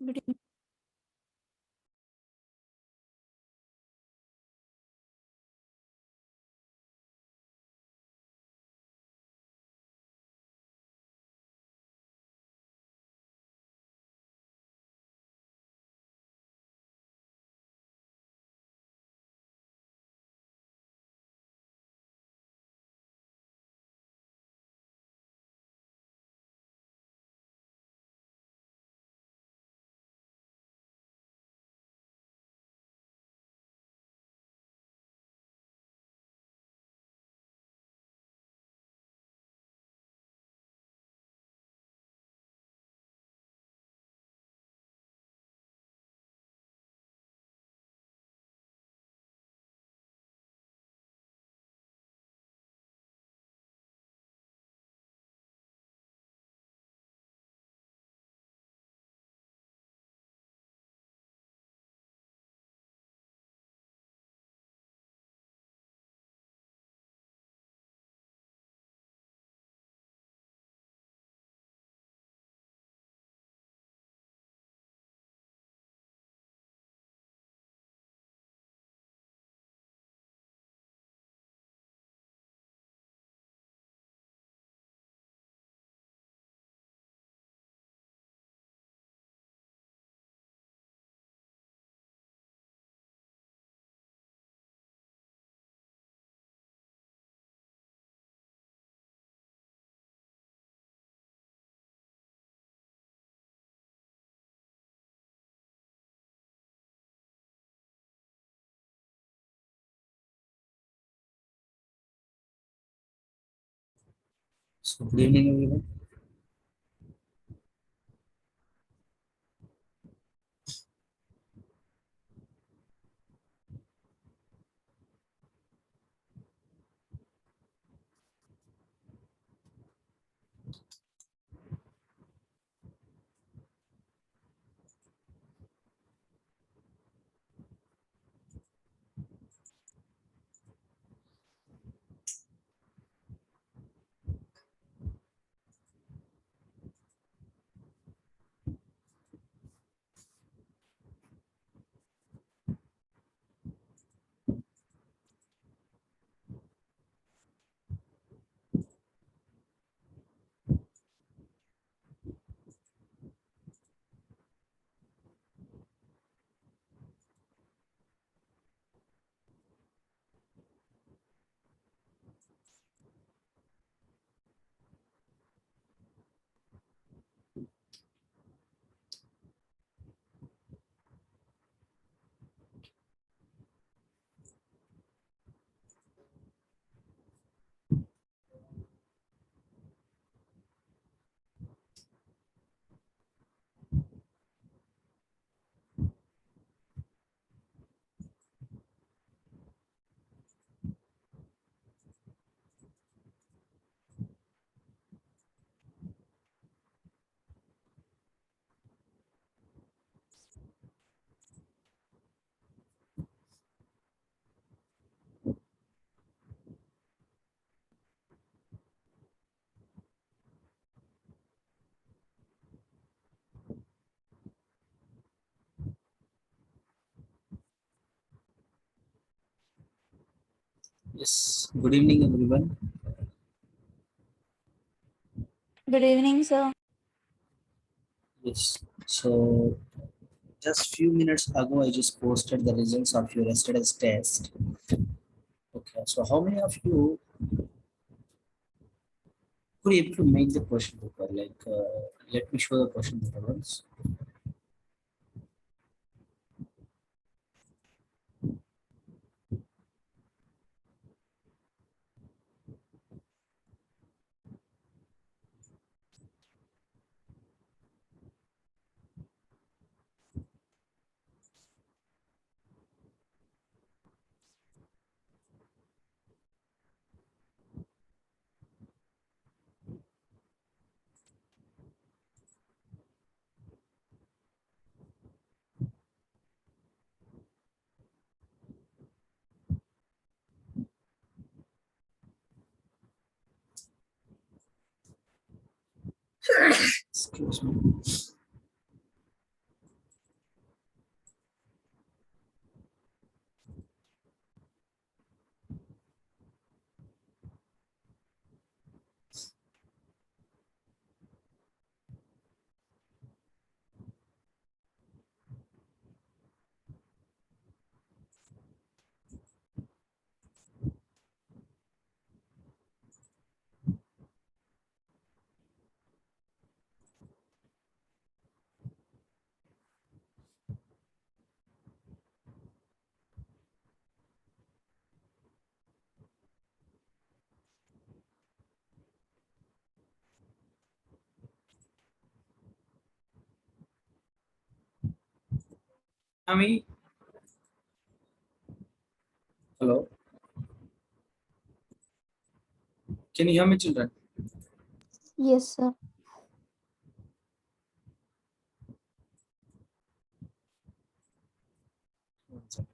Good evening. So good evening, everyone. Yes, good evening, everyone. Good evening, sir. Yes, so just few minutes ago, I just posted the results of your yesterday's test. Okay, so how many of you were able to make the question paper? Let me show the question paper once. Excuse me. Ami? Hello? Can you hear me, children? Yes, sir. One second.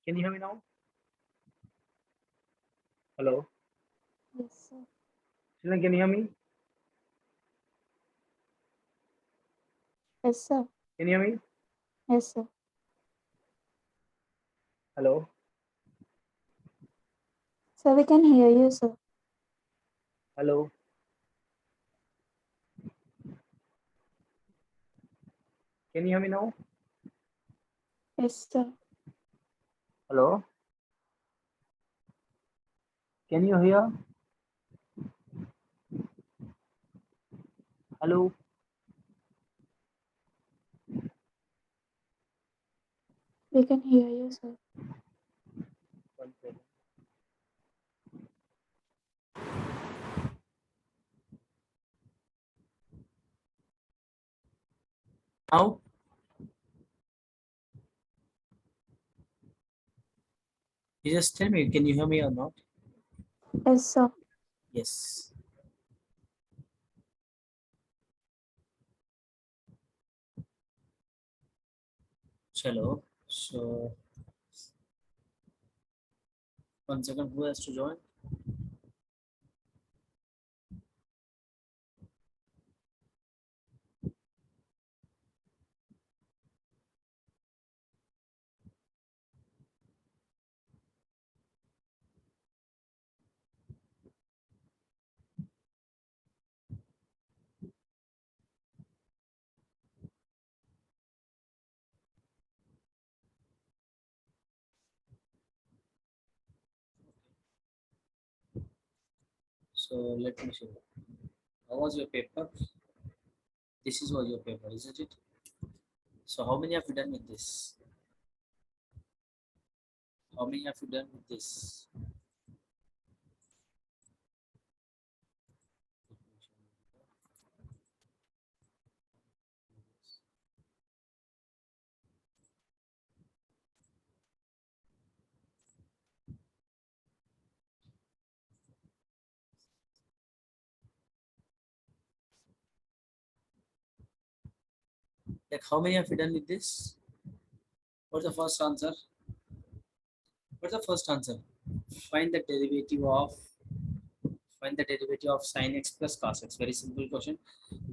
Can you hear me now? Hello? Yes, sir. Children, can you hear me? Yes, sir. Can you hear me? Yes, sir. Hello? Sir, we can hear you, sir. Hello? Can you hear me now? Yes, sir. Hello? Can you hear? Hello? We can hear you, sir. One second. Now? You just tell me, can you hear me or not? Yes, sir. Yes. Chalo. So, one second, who has to join? So, let me show you. How was your paper? This is was your paper, isn't it? So, how many have you done with this? How many have you done with this? Like, how many have you done with this? What's the first answer? What's the first answer? Find the derivative of sin x plus cos x. Very simple question.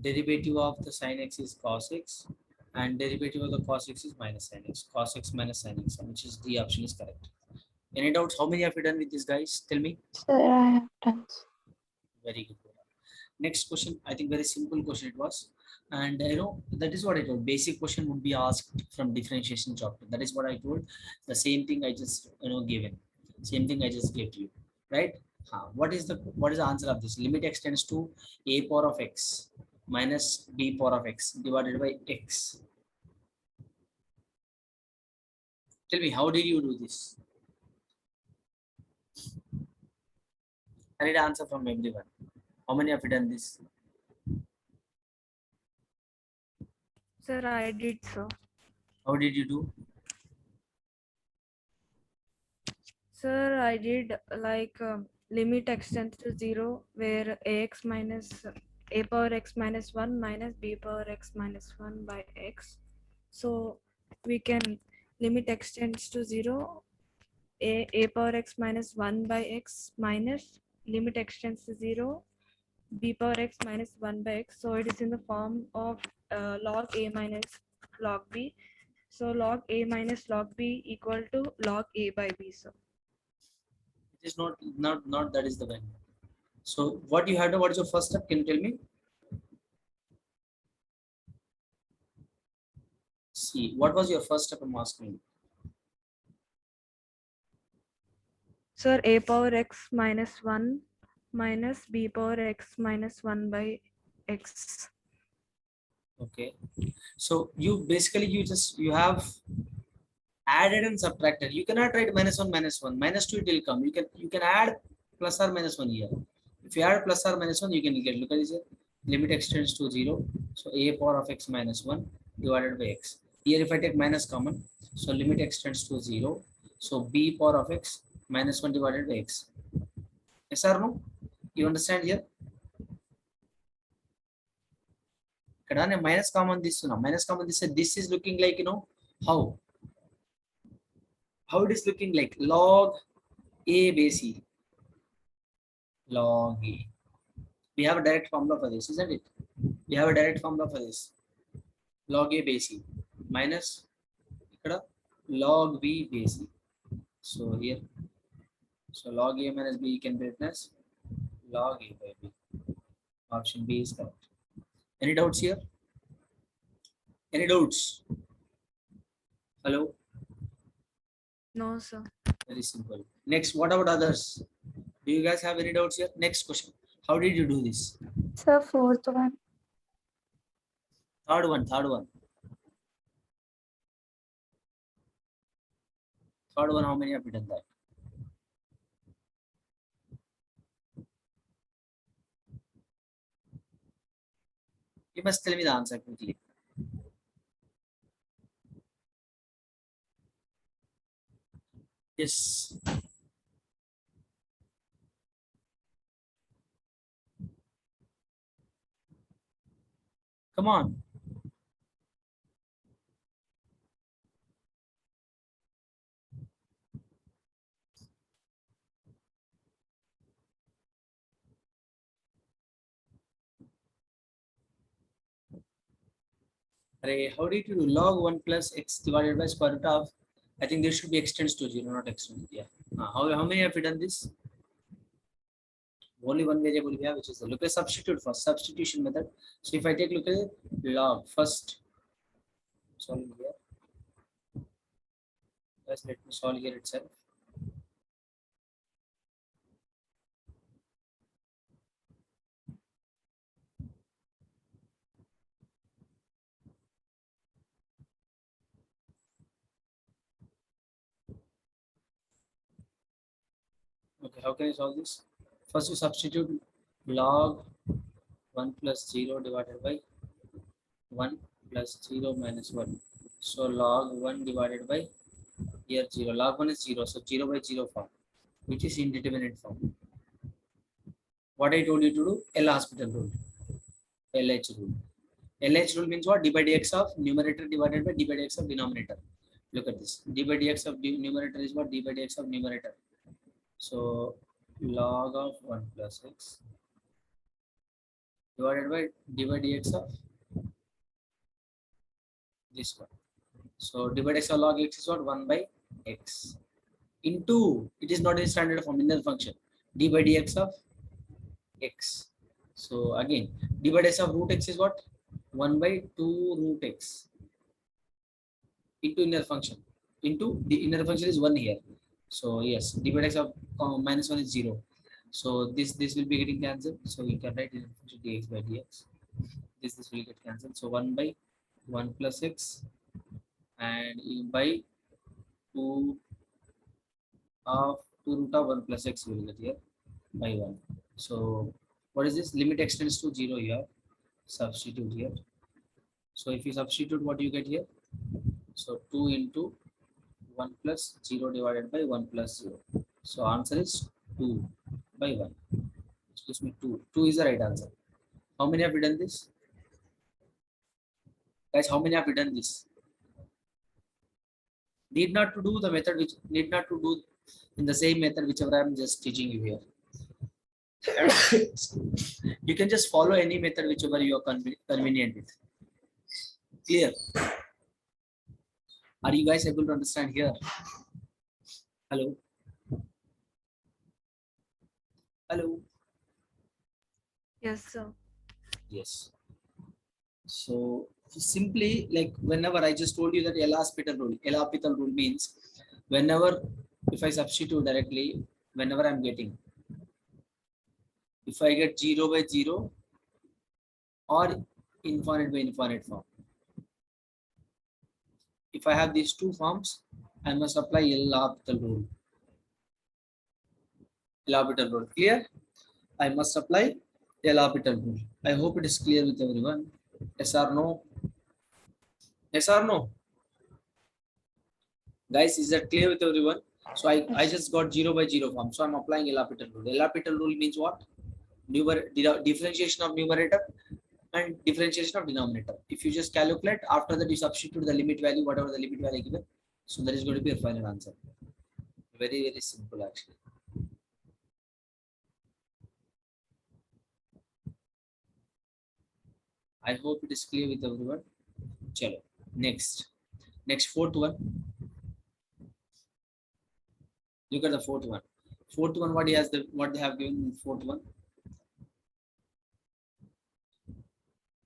Derivative of the sin x is cos x, and derivative of the cos x is minus sin x. Cos x minus sin x, which is the option is correct. Any doubts? How many have you done with this, guys? Tell me. Sir, I have done. Very good. Next question, I think very simple question it was. And that is what I told. Basic question would be asked from differentiation chapter. That is what I told. The same thing I just given. Same thing I just gave to you. Right? What is the answer of this? Limit x tends to a power of x minus b power of x divided by x. Tell me, how did you do this? I need an answer from everyone. How many have you done this? Sir, I did so. How did you do? Sir, I did like limit extends to 0 where ax minus a power x minus 1 minus b power x minus 1 by x. So we can limit extends to 0 a power x minus 1 by x minus limit extends to 0 b power x minus 1 by x. So it is in the form of log a minus log b. So log a minus log b equal to log a by b. So It is not that is the value. So what you had to, what is your first step? Can you tell me? See, what was your first step? I'm asking. sir, a power x minus 1 minus b power x minus 1 by x. Okay. So you basically you have added and subtracted. You cannot write -1 -1. -2 it will come. You can add plus or minus 1 here. If you add plus or minus 1, you can get, look at this here. Limit extends to 0. So a power of x minus 1 divided by x. Here if I take minus common, so limit extends to 0. So b power of x minus 1 divided by x. Yes or no? You understand here? ఇక్కడ నేను minus common తీస్తున్నా. Minus common తీస్తే this is looking like, how it is looking like log a base e. Log a. We have a direct formula for this, isn't it? We have a direct formula for this. Log a base e minus ikkada log b base e. So here, so log a minus b can be written as log a by b. Option B is correct. Any doubts here? Any doubts? Hello? No, sir. Very simple. Next, what about others? Do you guys have any doubts here? Next question. How did you do this? Sir, fourth one. Third one. Third one, how many have you done that? You must tell me the answer quickly. Yes. Come on. How did you do log 1 plus x divided by square root of? I think there should be extends to 0, not extends. Yeah. How many have you done this? Only one variable we have, which is the look at substitute first, substitution method. So if I take look at log first, solve here. Let's let me solve here itself. Okay, how can I solve this? First you substitute log 1 plus 0 divided by 1 plus 0 minus 1. So log 1 divided by here 0. Log 1 is 0. So 0 by 0 form, which is indeterminate form. What I told you to do? L'Hospital rule. LH rule. LH rule means what? D by dx of numerator divided by d by dx of denominator. Look at this. D by dx of numerator is what? D by dx of numerator. So log of 1 plus x divided by d by dx of this one. So d by dx of log x is what? 1 by x into, it is not in standard form, in the function, d by dx of x. So again, d by dx of root x is what? 1 by 2 root x into inner function. Into the inner function is 1 here. So yes, d by dx of minus 1 is 0. So this will be getting cancelled. So we can write in function dx by dx. This will get cancelled. So 1 by 1 plus x and by 2 of 2 root of 1 plus x will get here by 1. So what is this? Limit extends to 0 here. Substitute here. So if you substitute, what you get here? So 2 into 1 plus 0 divided by 1 plus 0. So answer is 2 by 1. Which gives me 2. 2 is the right answer. How many have you done this? Guys, how many have you done this? Need not to do the method which need not to do in the same method whichever I am just teaching you here. You can just follow any method whichever you are convenient with. Clear? Are you guys able to understand here? Hello? Hello? Yes, sir. Yes. So simply, like whenever I just told you that L'Hospital rule means whenever, if I substitute directly, whenever I'm getting if I get 0 by 0 or infinite by infinite form. If I have these two forms, I must apply L'Hopital rule. L'Hopital rule. Clear? I must apply L'Hopital rule. I hope it is clear with everyone. Yes or no? Yes or no? Guys, is that clear with everyone? So I just got 0 by 0 form. So I'm applying L'Hopital rule. L'Hopital rule means what? Differentiation of numerator and differentiation of denominator. If you just calculate, after that you substitute the limit value, whatever the limit value given. So that is going to be a final answer. Very, very simple actually. I hope it is clear with everyone. Chalo. Next, fourth one. Look at the fourth one. Fourth one, what they have given in fourth one.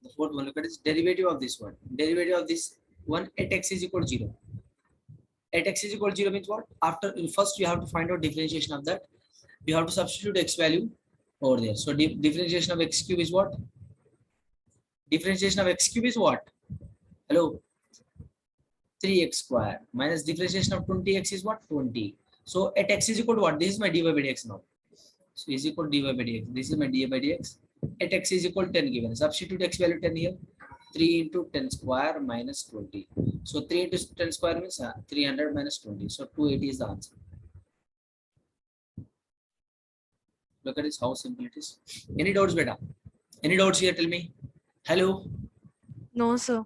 The fourth one, look at this derivative of this one. Derivative of this one at x is equal to 0. At x is equal to 0 means what? After first you have to find out differentiation of that. You have to substitute x value over there. So differentiation of x cube is what? Differentiation of x cube is what? Hello? 3x square minus differentiation of 20x is what? 20. So at x is equal to what? This is my dy by dx now. So is equal to dy by dx. This is my dy by dx. At x is equal to 10 given. Substitute x value 10 here. 3 into 10 square minus 20. So 3 into 10 square means 300 minus 20. So 280 is the answer. Look at this, how simple it is. Any doubts, beta? Any doubts here? Tell me. Hello. No, sir.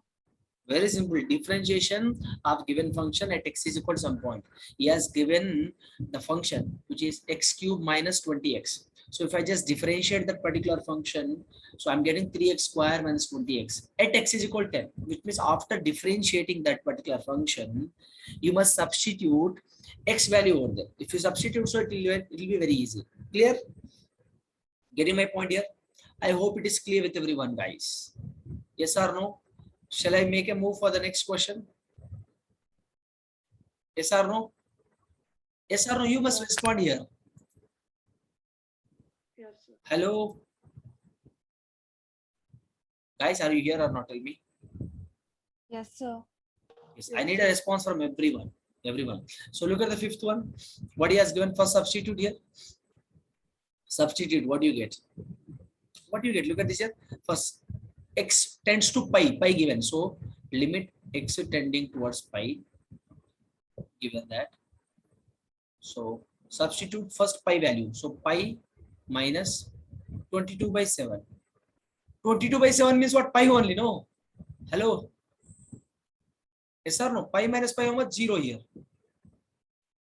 Very simple. Differentiation of given function at x is equal to some point. He has given the function which is x cube minus 20x. So if I just differentiate that particular function, so I'm getting 3x square minus 20x at x is equal to 10, which means after differentiating that particular function, you must substitute x value over there. If you substitute, so it will be very easy. Clear? Getting my point here? I hope it is clear with everyone, guys. Yes or no? Shall I make a move for the next question? Yes or no? Yes or no? You must respond here. Yes, sir. Hello? Guys, are you here or not? Tell me. Yes, sir. Yes, I need a response from everyone. So look at the fifth one. What he has given first substitute here? Substitute. What do you get? What do you get? Look at this here. First, x tends to pi. Pi given. So limit x tending towards pi. Given that. So substitute first pi value. So pi minus 22 by 7. 22 by 7 means what? Pi only, no? Hello? Yes or no? Pi minus pi how 0 here.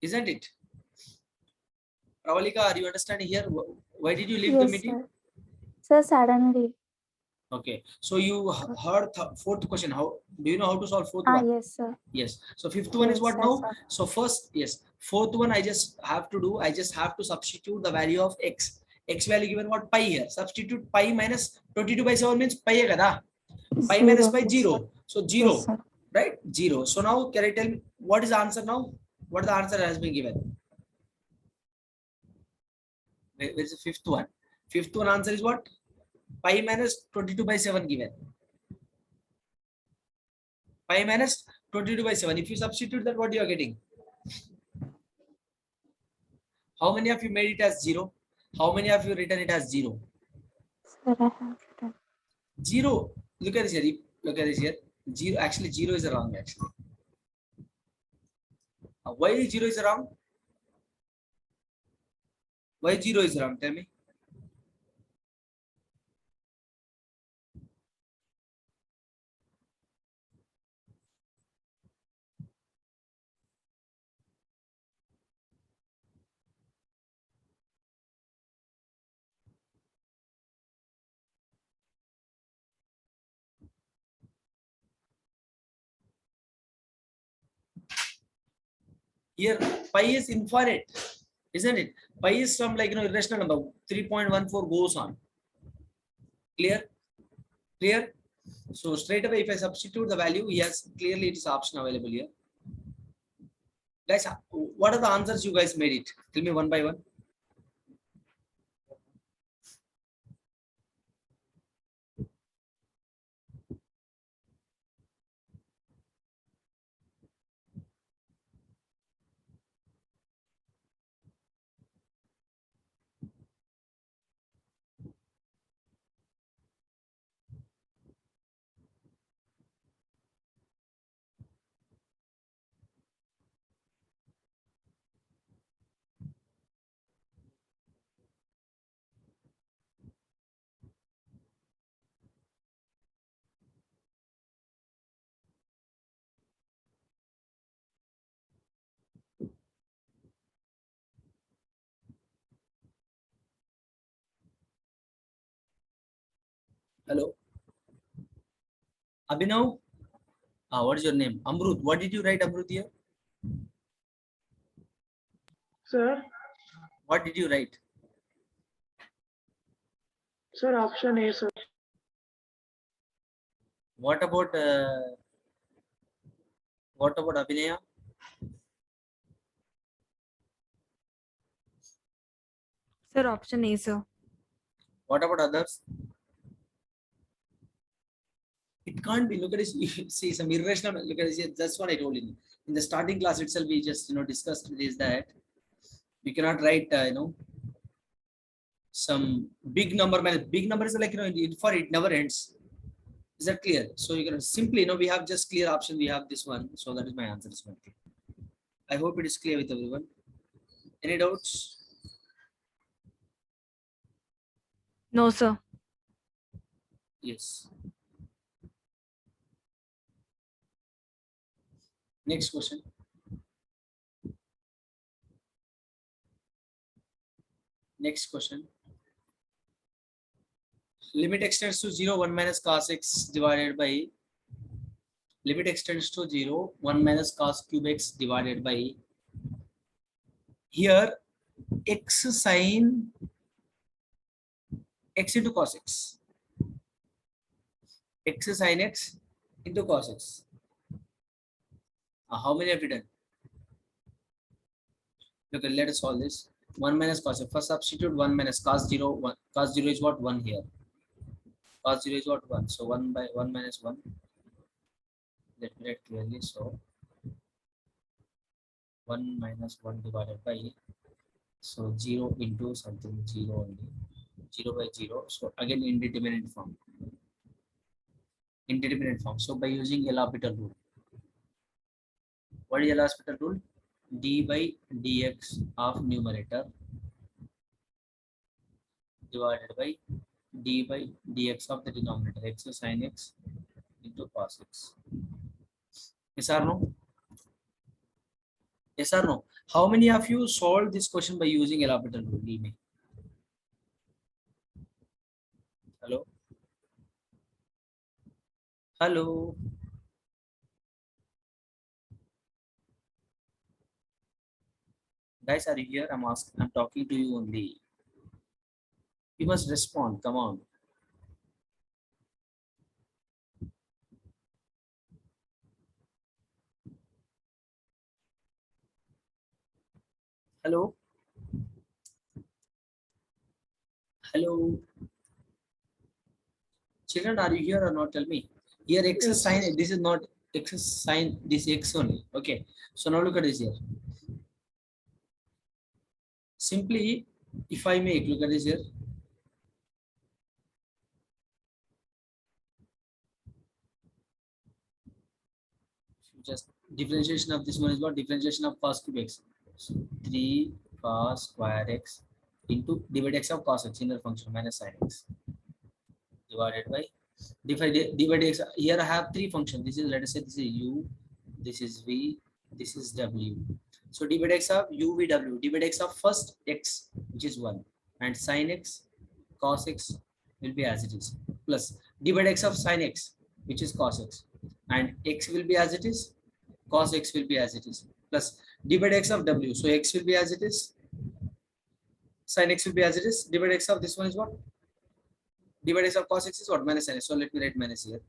Isn't it? Pravalika, are you understanding here? Why did you leave the meeting? Sir, suddenly. Okay. So you heard fourth question. How do you know how to solve fourth one? Yes, sir. Yes. So fifth one is what Yes, now? sir. So first, yes. Fourth one I just have to substitute the value of x. X value given what? Pi here. Substitute pi minus 22 by 7 means pi hai kada? Pi minus pi 0. So 0. Yes, sir. Right? 0. So now can I tell me what is the answer now? What the answer has been given? Where is the fifth one? Fifth one answer is what? Pi minus 22 by 7 given. Pi minus 22 by 7. If you substitute that, what you are getting? How many of you made it as 0? How many of you written it as 0? Sir, I have written. 0. Look at this here. Look at this here. 0. Actually, 0 is wrong. Actually, why 0 is wrong? Why 0 is wrong? Tell me. Here, pi is infinite, isn't it? Pi is some irrational number. 3.14 goes on. Clear? Clear? So straight away, if I substitute the value, yes, clearly it is option available here. Guys, what are the answers you guys made it? Tell me one by one. Hello. Abhinav. What is your name? Amrut. What did you write, Amrut, here? Sir, What did you write? sir, option A, sir. What about Abhinaya? Sir, option A, sir. What about others? It can't be. Look at this. You see some irrational. Look at this. That's what I told you. In the starting class itself, we just discussed is that we cannot write some big number. Big number is like for it never ends. Is that clear? So you can simply we have just clear option. We have this one. So that is my answer. Is one thing. I hope it is clear with everyone. Any doubts? No, sir. Yes. Next question. Next question. Limit extends to 0, 1 minus cos x divided by limit extends to 0, 1 minus cos cube x divided by here x sine x into cos x. X sine x into cos x. How many have you done? Okay, let us solve this. 1 minus cos x. First substitute 1 minus cos 0. 1. Cos 0 is what? 1 here. Cos 0 is what? 1. So 1 by 1 minus 1. Let me write clearly. So 1 minus 1 divided by, so 0 into something, 0 only. 0 by 0. So again indeterminate form. Indeterminate form. So by using L'Hopital rule. What is L'Hopital rule? D by dx of numerator divided by d by dx of the denominator, x sine x into cos x. Yes or no? Yes or no? How many of you solved this question by using L'Hopital rule? Leave me. Hello? Hello? Guys, are you here? I'm asking. I'm talking to you only. You must respond. Come on. Hello? Hello? Children, are you here or not? Tell me. Here x is sine. This is not x is sine. This x only. Okay. So now look at this here. Simply, if I make, look at this here. Just differentiation of this one is what? Differentiation of cos cube x. So 3 cos square x into divide x of cos x, inner function minus sin x divided by divide x. Here I have three functions. This is, let us say, this is u, this is v, this is w. So divide x of u, v, w. Divide x of first x, which is 1, and sin x, cos x will be as it is, plus divide x of sin x, which is cos x, and x will be as it is, cos x will be as it is, plus divide x of w. So x will be as it is, sin x will be as it is, divide x of this one is what? Divide x of cos x is what? Minus sin x. So let me write minus here.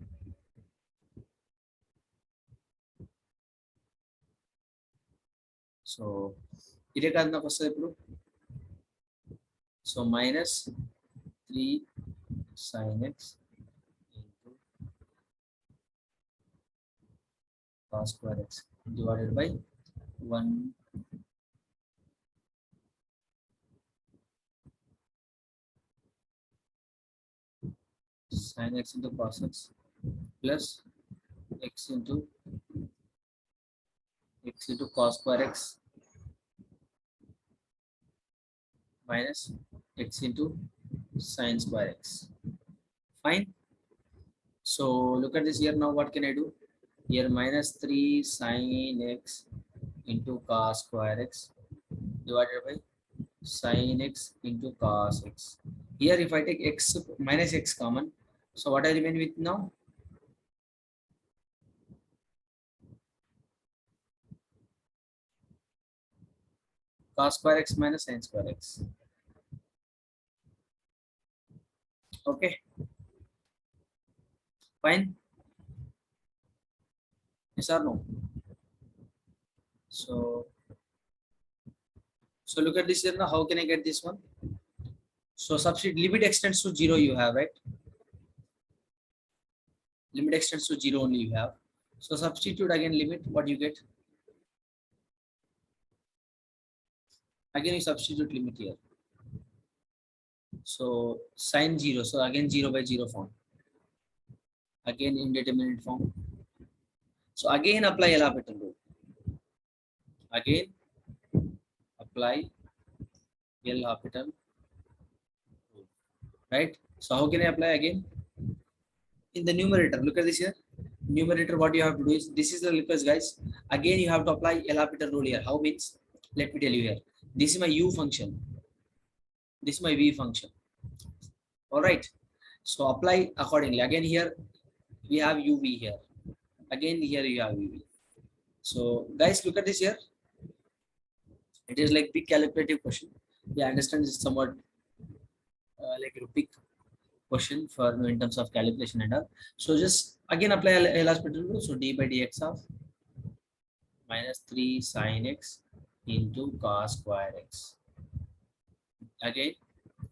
So ఇదే కాదు నాకు వస్తుంది ఇప్పుడు. So minus 3 sin x into cos square x divided by 1 sin x into cos x plus x into cos square x minus x into sin square x. Fine. So look at this here. Now what can I do? Here minus 3 sin x into cos square x divided by sin x into cos x. Here if I take x minus x common, So what I remain with now? Cos square x minus sin square x. Okay, fine. Yes or no? So look at this here now. How can I get this one? So substitute limit extends to 0 you have, right? Limit extends to 0 only you have. So substitute again limit, what you get? Again you substitute limit here. So sin 0, so again 0 by 0 form. Again indeterminate form. So again apply L'Hopital rule. Again apply L'Hopital rule. Right? So how can I apply again? In the numerator, look at this here. Numerator, what you have to do is, this is the Lucas guys. Again you have to apply L'Hopital rule here. How means? Let me tell you here. This is my u function. This is my v function. All right. So apply accordingly. Again here we have uv here. Again here you have uv. So guys, look at this here. It is like big calculative question. Yeah, I understand it's somewhat like a big question for in terms of calculation and all. So just again apply L'Hopital rule. So d by dx of minus 3 sin x into cos square x. Again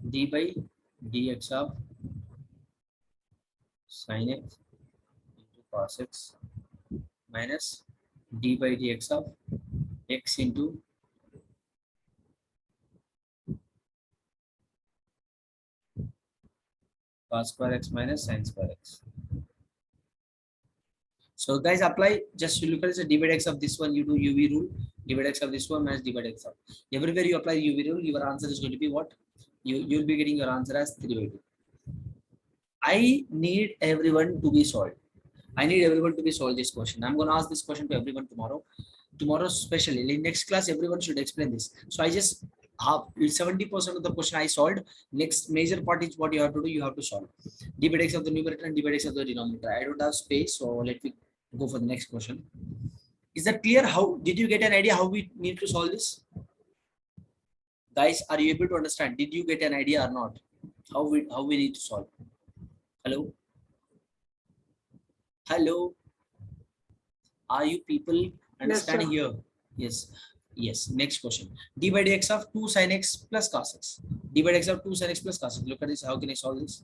d by dx of sin x into cos x minus d by dx of x into cos square x minus sin square x. So guys, apply, just you look at the d by dx of this one, you do uv rule, d by dx of this one minus d by dx of. Everywhere you apply uv rule, your answer is going to be what? You'll be getting your answer as 3 by 2. I need everyone to be solved. I need everyone to be solved this question. I'm going to ask this question to everyone tomorrow. Tomorrow, especially in next class, everyone should explain this. So I just have 70% of the question I solved. Next major part is what you have to do. You have to solve d by dx of the numerator and d by dx of the denominator. I don't have space, so let me go for the next question. Is that clear? How did you get an idea how we need to solve this? Guys, are you able to understand? Did you get an idea or not? How we need to solve? Hello? Hello? Are you people understanding sir. here? Yes. Yes. Next question. D by dx of 2 sin x plus cos x. D by dx of 2 sin x plus cos x. Look at this. How can I solve this?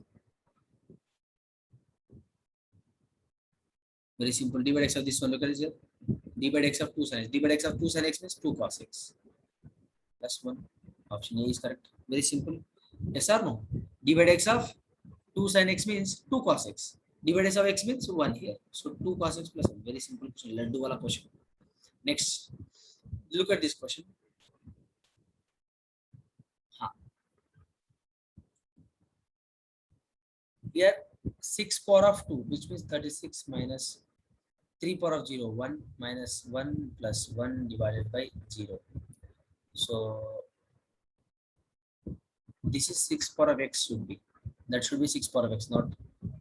Very simple. D by dx of this one. Look at this here. D by dx of 2 sin x. D by dx of 2 sin x means 2 cos x. Plus 1. Option A is correct. Very simple. Yes or no? D by dx of 2 sin x means 2 cos x. D by dx of x means 1 here. So 2 cos x plus 1. Very simple question. Let's do a question. Next. Look at this question. Here 6 power of 2, which means 36 minus 3 power of 0, 1 minus 1 plus 1 divided by 0. So this is 6 power of x should be. That should be 6 power of x, not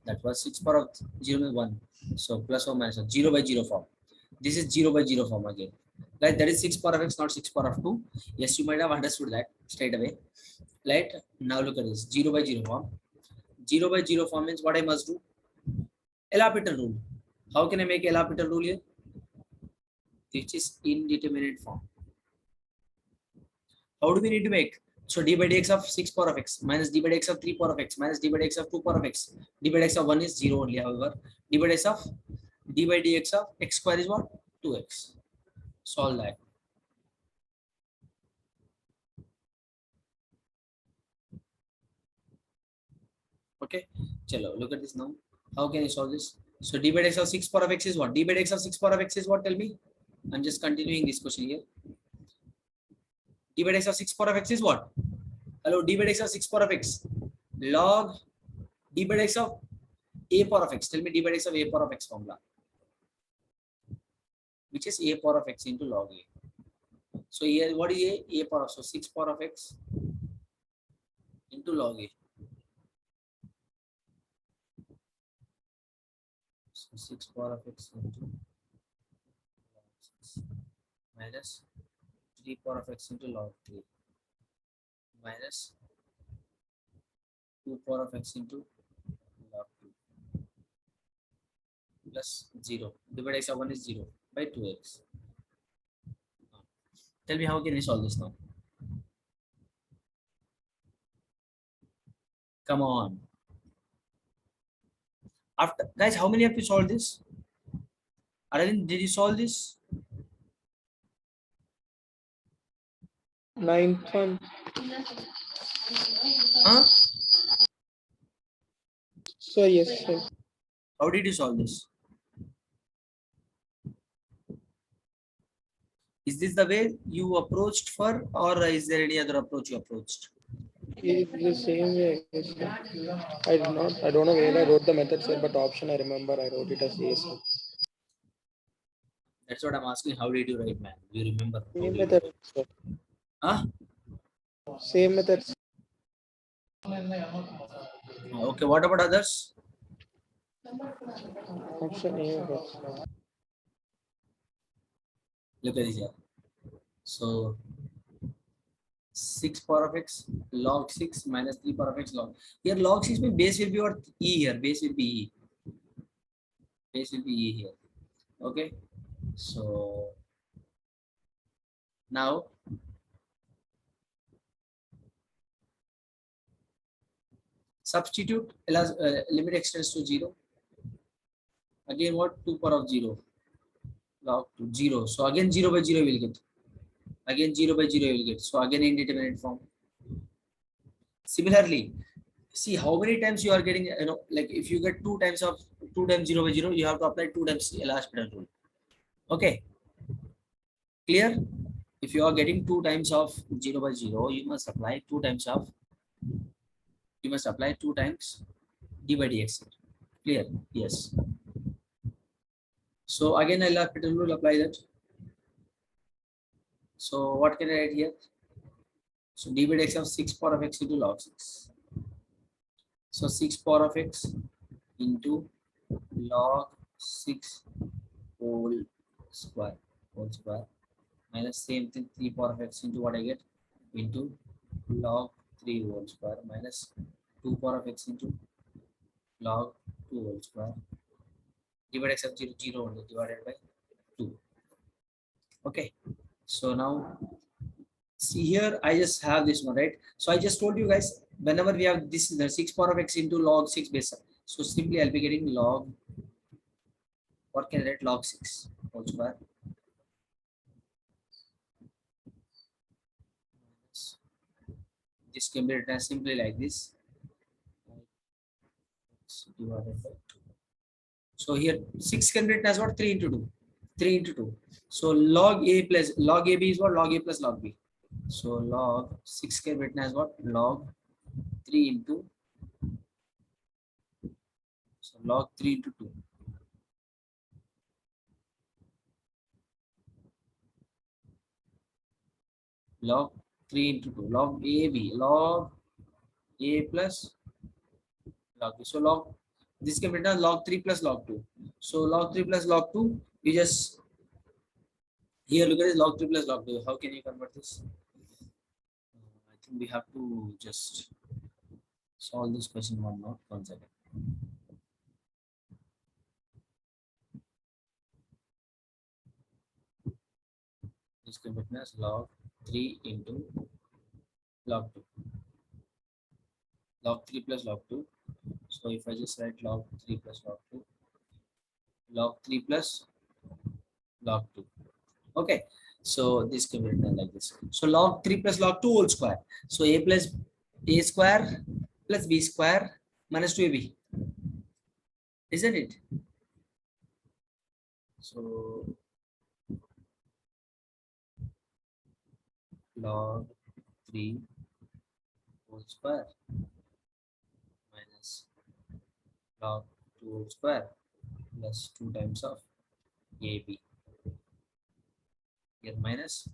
that was 6 power of 0 is 1. So plus or minus 1, 0 by 0 form. This is 0 by 0 form again. Right, that is 6 power of x, not 6 power of 2. Yes, you might have understood that straight away. Right, now look at this 0 by 0 form. 0 by 0 form means what I must do? L'Hopital rule. How can I make L'Hopital rule here? Which is indeterminate form. How do we need to make? So d by dx of 6 power of x minus d by dx of 3 power of x minus d by dx of 2 power of x. D by dx of 1 is 0 only, however. D by dx of x square is what? 2x. Solve that. Okay. Chalo, look at this now. How can I solve this? So d by dx of 6 power of x is what? D by dx of 6 power of x is what? Tell me. I'm just continuing this question here. D by dx of 6 power of x is what? Hello, d by dx of 6 power of x. Log d by dx of a power of x. Tell me d by dx of a power of x formula. Which is a power of x into log a. So here, what is a? A power of, so 6 power of x into log a. So 6 power of x into log 6 minus 3 power of x into log 3 minus 2 power of x into log 2 plus 0. Divide x of 1 is 0 by 2x. Tell me how can we solve this now? Come on. After guys, how many of you solved this? Arvind, did you solve this? 9th one. Huh? Sir, yes, sir. How did you solve this? Is this the way you approached for, or is there any other approach you approached? It's the same way, I guess, sir. I don't know where I wrote the method, sir, but option I remember I wrote it as A, sir. That's what I'm asking. How did you write, man? You remember? How Same did you method, write? sir. Huh? Same method. Okay. What about others? Option A, sir. Look at this here. So 6 power of x log 6 minus 3 power of x log. Here log 6 means base will be what? E here. Base will be E. Base will be E here. Okay. So now substitute limit extends to 0. Again what? 2 power of 0 log to 0. So again 0 by 0 will get. Again 0 by 0 will get. So again indeterminate form. Similarly, see how many times you are getting, like if you get 2 times 0 by 0, you have to apply 2 times L'Hospital rule. Okay, clear? If you are getting 2 times of 0 by 0, you must apply 2 times d by dx. Clear? Yes. So again L'Hospital rule, apply that. So what can I write here? So d by dx of 6 power of x into log 6. So 6 power of x into log 6 whole square minus same thing 3 power of x into what I get into log 3 whole square minus 2 power of x into log 2 whole square divided x of 0 0 only divided by 2. Okay, so now see here I just have this one, right? So I just told you guys, whenever we have this, the 6 power of x into log 6 base, so simply I'll be getting log, what can I write, log 6 whole square this can be written as simply like this divided by 2. So here 6 can be written as what? 3 into 2. 3 into 2. So log a plus log ab is what? Log a plus log b. So log 6 can be written as what? Log 3 into, so log 3 into 2. Log 3 into 2. Log ab. Log a plus log b. So log, this can be written as log 3 plus log 2. So log 3 plus log 2, you just, here look at this, log 3 plus log 2. How can you convert this? I think we have to just solve this question one second. This can be written as log 3 into log 2. Log 3 plus log 2. So if I just write log 3 plus log 2, log 3 plus log 2. Okay, so this can be written like this. So log 3 plus log 2 whole square. So a plus a square plus b square minus 2ab. Isn't it? So log 3 whole square minus log 2 whole square plus 2 times of ab. Here minus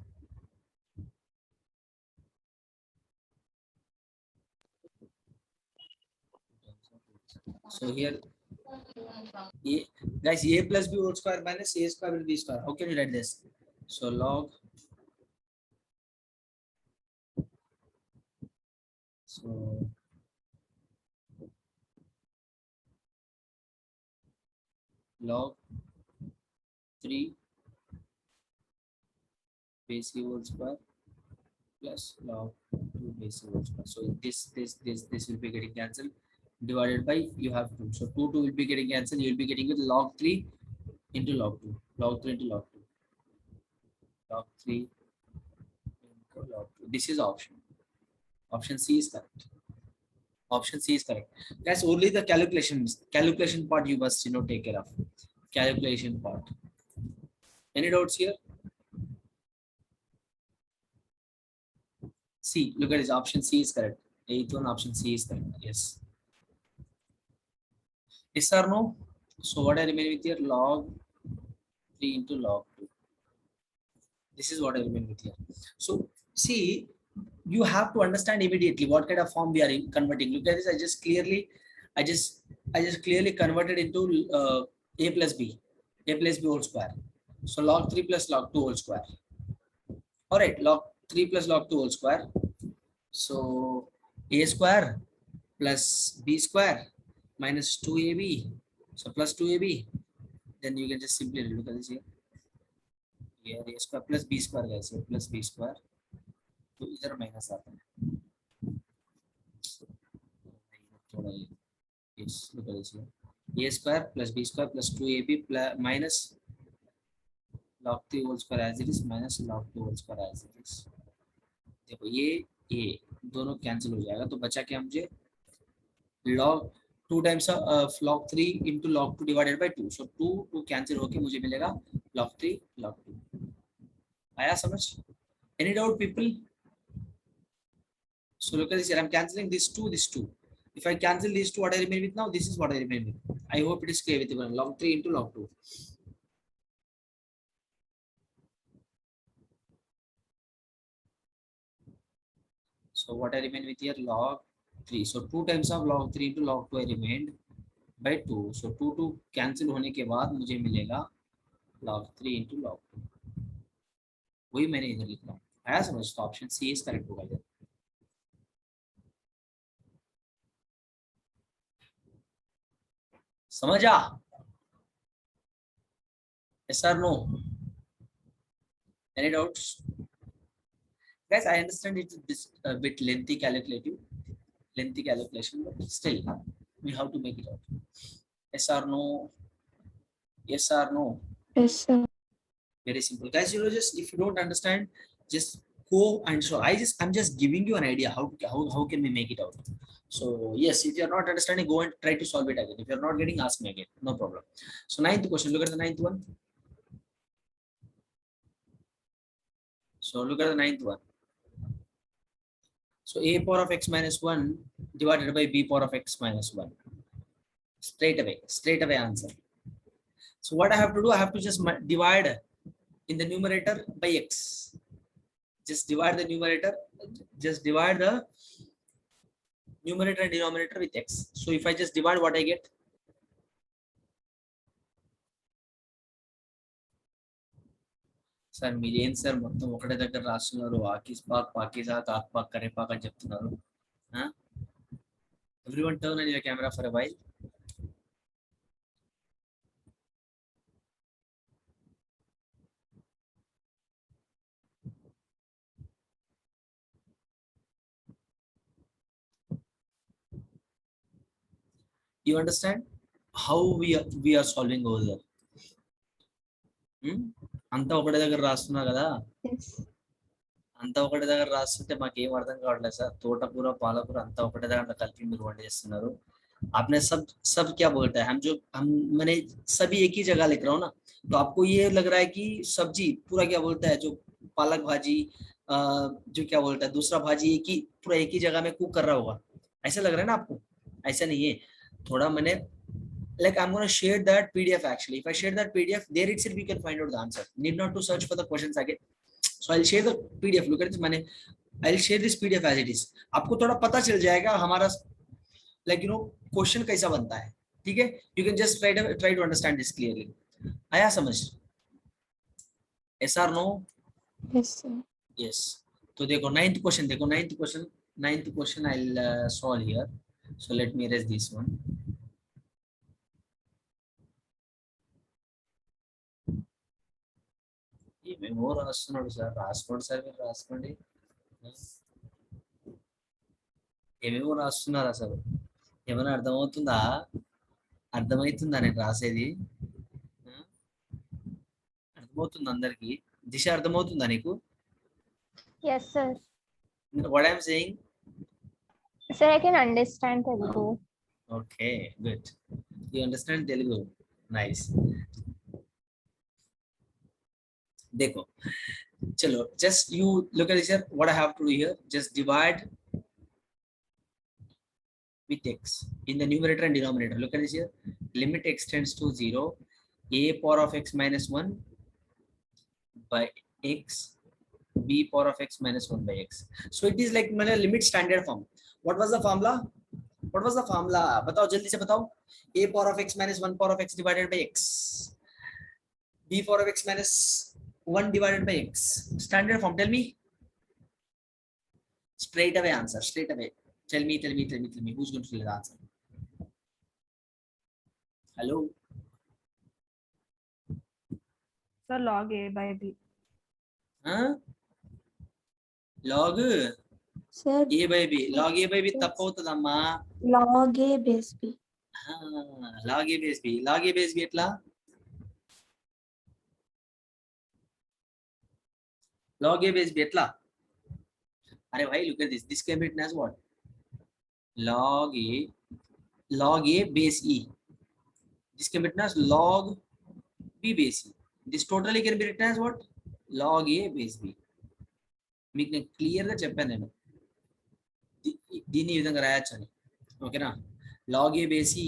so here A, guys, a plus b whole square minus a square will be square. How can you write this? So log, so log 3 base c whole square plus log 2 base c whole square. So this will be getting cancelled, divided by, you have 2. So 2 will be getting cancelled. You will be getting with log 3 into log 2. Log 3 into log 2. Log 3 into log 2. This is option. Option C is correct. Option C is correct. Guys, only the calculation part you must take care of. Calculation part. Any doubts here? C. Look at this. Option C is correct. Eighth one, option C is correct. Yes. Yes or no? So what I remain with here? Log 3 into log 2. This is what I remain with here. So see, you have to understand immediately what kind of form we are converting. Look at this. I just clearly converted into a plus b whole square. So log 3 plus log 2 whole square. All right, log 3 plus log 2 whole square. So a square plus b square minus 2ab. So plus 2ab. Then you can just simply look at this here. Here a square plus b square, guys. So plus b square. तो इधर minus आता है. Yes, look at this here. A square plus b square plus 2ab plus minus log 3 whole square as it is minus log 2 whole square as it is. देखो ये दोनों cancel हो जाएगा, तो बचा क्या मुझे? log 2 times log 3 into log 2 divided by 2. So 2 cancel होके मुझे मिलेगा log 3 log 2. आया समझ? Any doubt, people? So look at this here. I'm cancelling this 2, this 2. If I cancel these 2, what I remain with now? This is what I remain with. I hope it is clear with you. Log 3 into log 2. So what I remain with here? Log 3. So 2 times of log 3 into log 2 I remained by 2. So 2 cancel होने के बाद मुझे मिलेगा log 3 into log 2. वही मैंने इधर लिखा. आया समझ? तो ऑप्शन सी इज करेक्ट होगा इधर. समझा? Yes or no? Any doubts? Guys, I understand it's a bit lengthy calculation, but still we have to make it out. Yes or no? Yes or no? Yes, sir. Very simple, guys. Just if you don't understand, just go and show. I'm just giving you an idea how can we make it out. So yes, if you're not understanding, go and try to solve it again. If you're not getting, ask me again, no problem. So ninth question, look at the ninth one. So look at the ninth one. So a power of x minus 1 divided by b power of x minus 1. Straight away answer. So what I have to do, I have to just divide in the numerator by x. Just divide the numerator, just divide the numerator and denominator with x. So if I just divide, what I get? Sir మీరేం sir మొత్తం ఒకటే దగ్గర రాస్తున్నారు. ఆకిస్ పాక్ పాకిజా కాక్ పాక్ కరే పాక్ అని చెప్తున్నారు. Everyone turn on your camera for a while. You understand how we are solving over there? అంతా ఒకటే దగ్గర రాస్తున్నా కదా. Yes. అంతా ఒకటే దగ్గర రాస్తుంటే మాకు ఏం అర్థం కావట్లేదు సార్. తోటకూర పాలకూర అంతా ఒకటే దగ్గర కలిపి మీరు వంట చేస్తున్నారు. आपने सब क्या बोलता है? हम मैंने सभी एक ही जगह लिख रहा हूँ ना, तो आपको ये लग रहा है कि सब्जी पूरा क्या बोलता है, जो पालक भाजी जो क्या बोलता है दूसरा भाजी पूरा एक ही जगह में कुक कर रहा होगा, ऐसा लग रहा है ना आपको? ऐसा नहीं है. थोड़ा मैंने like I'm going to share that PDF actually. If I share that PDF, there itself you can find out the answer. Need not to search for the questions again. So I'll share the PDF. Look at this. I'll share this PDF as it is. आपको थोड़ा पता चल जाएगा हमारा like question कैसा बनता है. ठीक है, you can just try to understand this clearly. आया समझ? yes or no? Yes, sir. yes. तो देखो ninth question I'll solve here. So let me erase this one. ఏమేమో రాస్తున్నాడు సార్, రాసుకోండి సార్, మీరు రాసుకోండి. ఏమేమో రాస్తున్నారు అసలు, ఏమైనా అర్థమవుతుందా? అర్థమవుతుందా నేను రాసేది? అర్థమవుతుంది అందరికి? దిశ అర్థమవుతుందా నీకు? Yes, sir. What I'm saying? Sir, I can understand Telugu. Okay, good. You understand Telugu? Nice. देखो चलो, just you look at this here. What I have to do here, just divide with x in the numerator and denominator. Look at this here. Limit x tends to 0, a power of x minus 1 by x, b power of x minus 1 by x. So it is like limit standard form. What was the formula? बताओ जल्दी से बताओ. a power of x minus 1 power of x divided by x, b power of x minus 1 divided by x. Standard form. Tell me. Straight away answer. Straight away. Tell me. Who's going to tell the answer? Hello. Sir, log a by b. Huh? Log Sir, a by b. Log a by b తప్పవుతుందమ్మా. log A base B. Log a base b. Log a base b ఎట్లా? log a base b ఎట్లా? अरे भाई look at this. This can be written as what? log a base e. This can be written as log b base e. This totally can be written as what? log a base b. మీకు నేను clear గా చెప్పాను, నేను దీన్ని ఈ విధంగా రాయొచ్చు అని. ఓకేనా? log a base e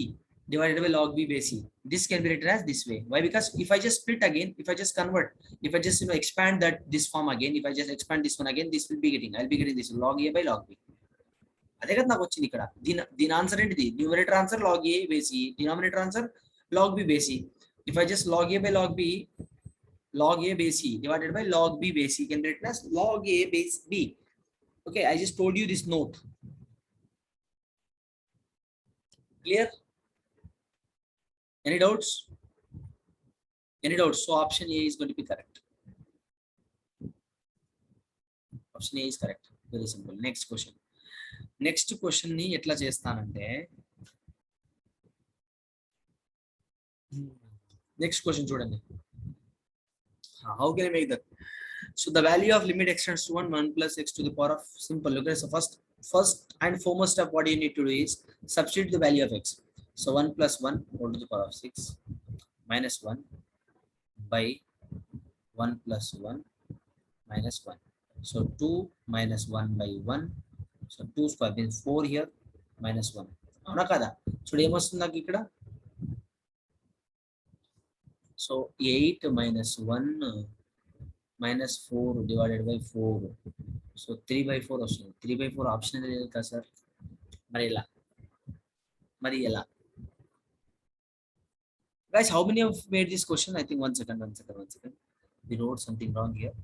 divided by log b base e. This can be written as this way. Why? Because if I just split again, if I just convert, if I just expand that this form again, if I just expand this one again, this will be getting, I'll be getting this log a by log b. అదే కదా నాకు వచ్చింది ఇక్కడ. దీని answer ఏంటిది? Numerator answer log a base e, denominator answer log b base e. If I just log a by log b, log a base e divided by log b base e can be written as log a base b. Okay, I just told you this note. Clear? Any doubts? So option A is going to be correct. Option A is correct. Very simple. Next question ni etla chestaనంటే, next question చూడండి. How can I make that? So the value of limit x tends to 1 plus x to the power of, simple. Look at, so first and foremost step, what you need to do is substitute the value of x. So 1 plus 1 whole to the power of 6 minus 1 by 1 plus 1 minus 1. So 2 minus 1 by 1. So 2 square means 4 here minus 1. అవునా కదా? చూడు ఏమొస్తుంది నాకు ఇక్కడ. So 8 minus 1 minus 4 divided by 4. So 3 by 4 వస్తుంది. 3 by 4 option లేదు కదా sir? మరి ఎలా? Guys, how many have made this question? I think one second. We wrote something wrong here.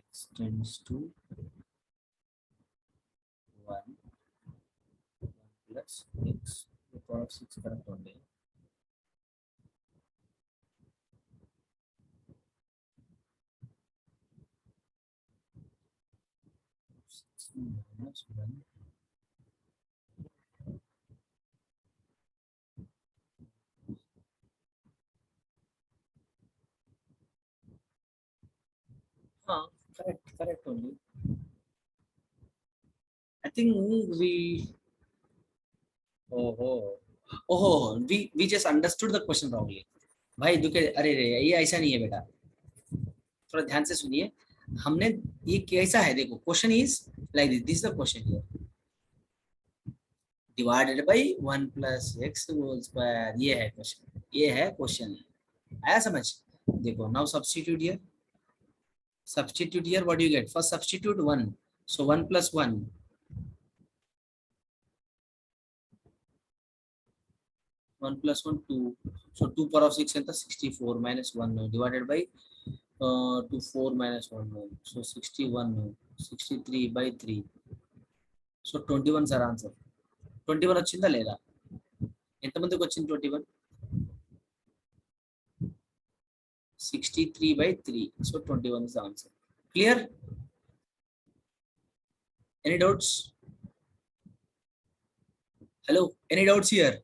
X tends to 1 plus x to the power of 6 correct only. Minus 1. Correct only. I think we just understood the question wrongly. भाई दुखे, अरे ये ऐसा नहीं है बेटा, थोड़ा ध्यान से सुनिए. हमने ये कैसा है, देखो question is like this is the question here, divided by 1 plus x whole square. ये है क्वेश्चन. आया समझ? देखो now substitute here, what do you get? First substitute 1. So 1 plus 1 1 plus 1 2, so 2 power of 6 enta 64 minus 1 divided by 2 4 minus 1 so 61 63 by 3, so 21 sir answer. 21 వచ్చిందా లేదా? ఎంతమందికి వచ్చింది 21? 63 by 3, so 21 is the answer. Clear? Any doubts? Hello, any doubts here?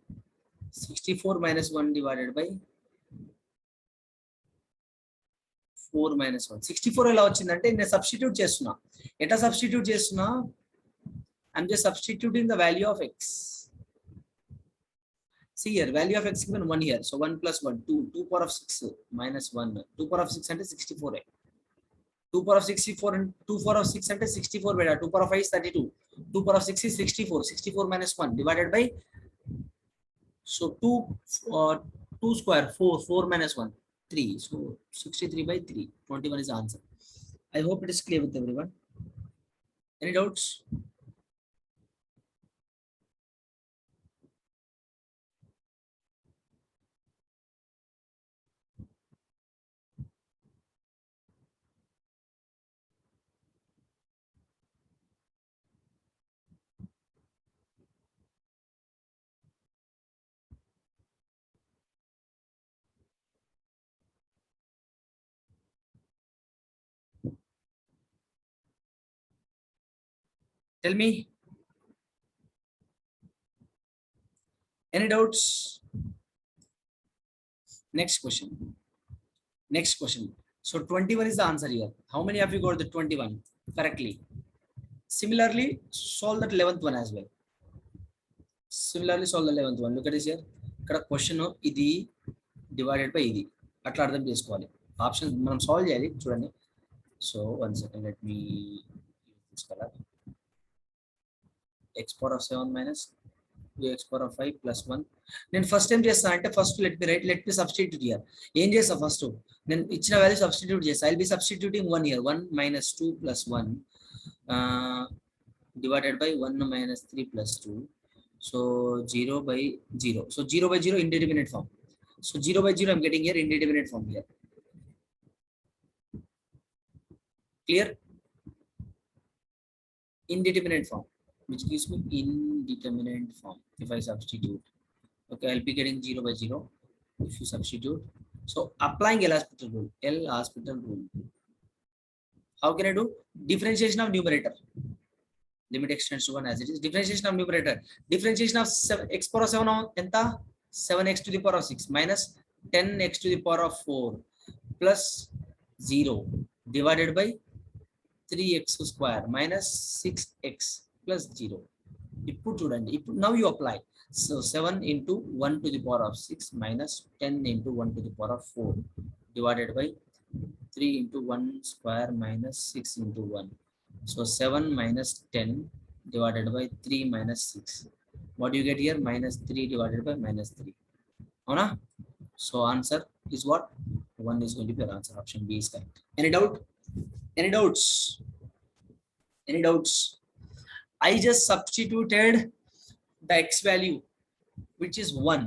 64 minus 1 divided by 4 minus 1. 64 ఎలా వచ్చిందంటే నేను substitute చేస్తున్నా. ఎట్లా substitute చేస్తున్నా? I'm just substituting the value of x. See here, value of x given 1 here. So 1 plus 1, 2. 2 power of 6 minus 1. 2 power of 6 అంటే 64. 2 power of 64 and 2 power of 6 అంటే 64 beta. 2 power of 5 is 32. 2 power of 6 is 64. 64 minus 1 divided by, so 2 square 4. 4 minus 1 3. So 63 by 3. 21 is the answer. I hope it is clear with everyone. Any doubts? Tell me. Any doubts? Next question. Next question. So 21 is the answer here. How many of you got the 21 correctly? Similarly, solve that 11th one as well. Similarly, solve the 11th one. Look at this here. Ikkada question idi divided by idi. Atla ardham chesukovali. Options manam solve cheyali chudandi. So 1 second, let me use this color. X power of 7 minus 2x power of 5 plus 1. నేను first time చేస్తాను అంటే first let me substitute here. ఏం చేస్తా first నేను ఇచ్చిన value substitute చేస్తా. I'll be substituting 1 here. 1 minus 2 plus 1 divided by 1 minus 3 plus 2, so 0 by 0. So 0 by 0 indeterminate form. So 0 by 0 I'm getting here indeterminate form here. Clear? Indeterminate form, which gives me indeterminate form if I substitute. Okay, I'll be getting 0 by 0 if you substitute. So applying L'Hospital rule. L'Hospital rule. How can I do? Differentiation of numerator. Limit extends to 1 as it is. Differentiation of numerator. Differentiation of x power of 7 enta 7x to the power of 6 minus 10x to the power of 4 plus 0 divided by 3x square minus 6x plus 0. ఇప్పుడు చూడండి, ఇప్పుడు now you apply. So 7 into 1 to the power of 6 minus 10 into 1 to the power of 4 divided by 3 into 1 square minus 6 into 1. So 7 minus 10 divided by 3 minus 6. What do you get here? Minus 3 divided by minus 3. Avuna? So answer is what? 1 is going to be our answer. Option B is correct. Any doubt? Any doubts? Any doubts? I just substituted the x value, which is 1,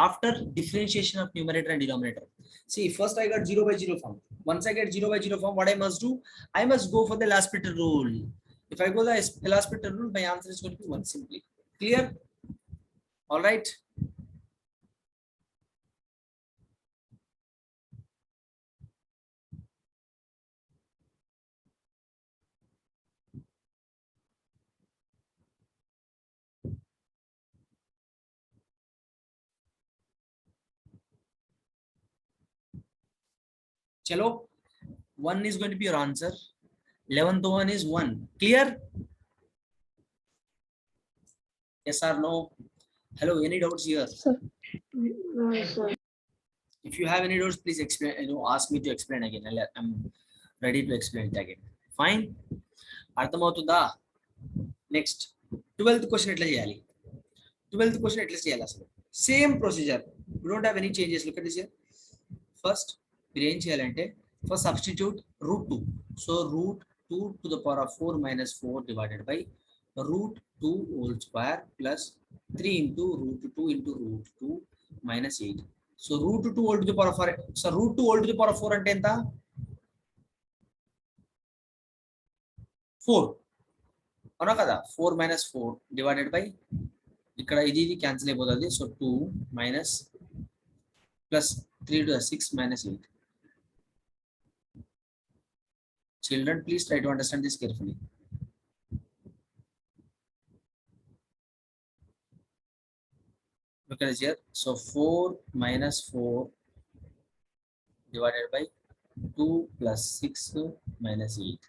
after differentiation of numerator and denominator. See, first I got 0 by 0 form. Once I get 0 by 0 form, what I must do? I must go for the L'Hospital rule. If I go the L'Hospital rule, my answer is going to be 1 simply. Clear? All right. Chalo, 1 is going to be your answer. 11th one is 1. Clear? Yes or no? Hello, any doubts here? No, sir. If you have any doubts, please explain. Ask me to explain again. I'm ready to explain it again. Fine. అర్థమవుతుందా? Next, 12th question ఎట్లా చేయాలి? 12th question ఎట్లా చేయాలి అసలు? Same procedure. We don't have any changes. Look at this here. First, మీరు ఏం చేయాలంటే first substitute root 2. So root 2 to the power of 4 minus 4 divided by root 2 whole square plus 3 into root 2 into root 2 minus 8. So root 2 whole to the power of 4. So root 2 whole to the power of 4 అంటే ఎంత? 4. అవునా కదా? 4 minus 4 divided by ఇక్కడ ఇది cancel అయిపోతుంది. So 2 minus plus 3 to the 6 minus 8. Children, please try to understand this carefully. Look at this here. So 4 minus 4 divided by 2 plus 6 minus 8.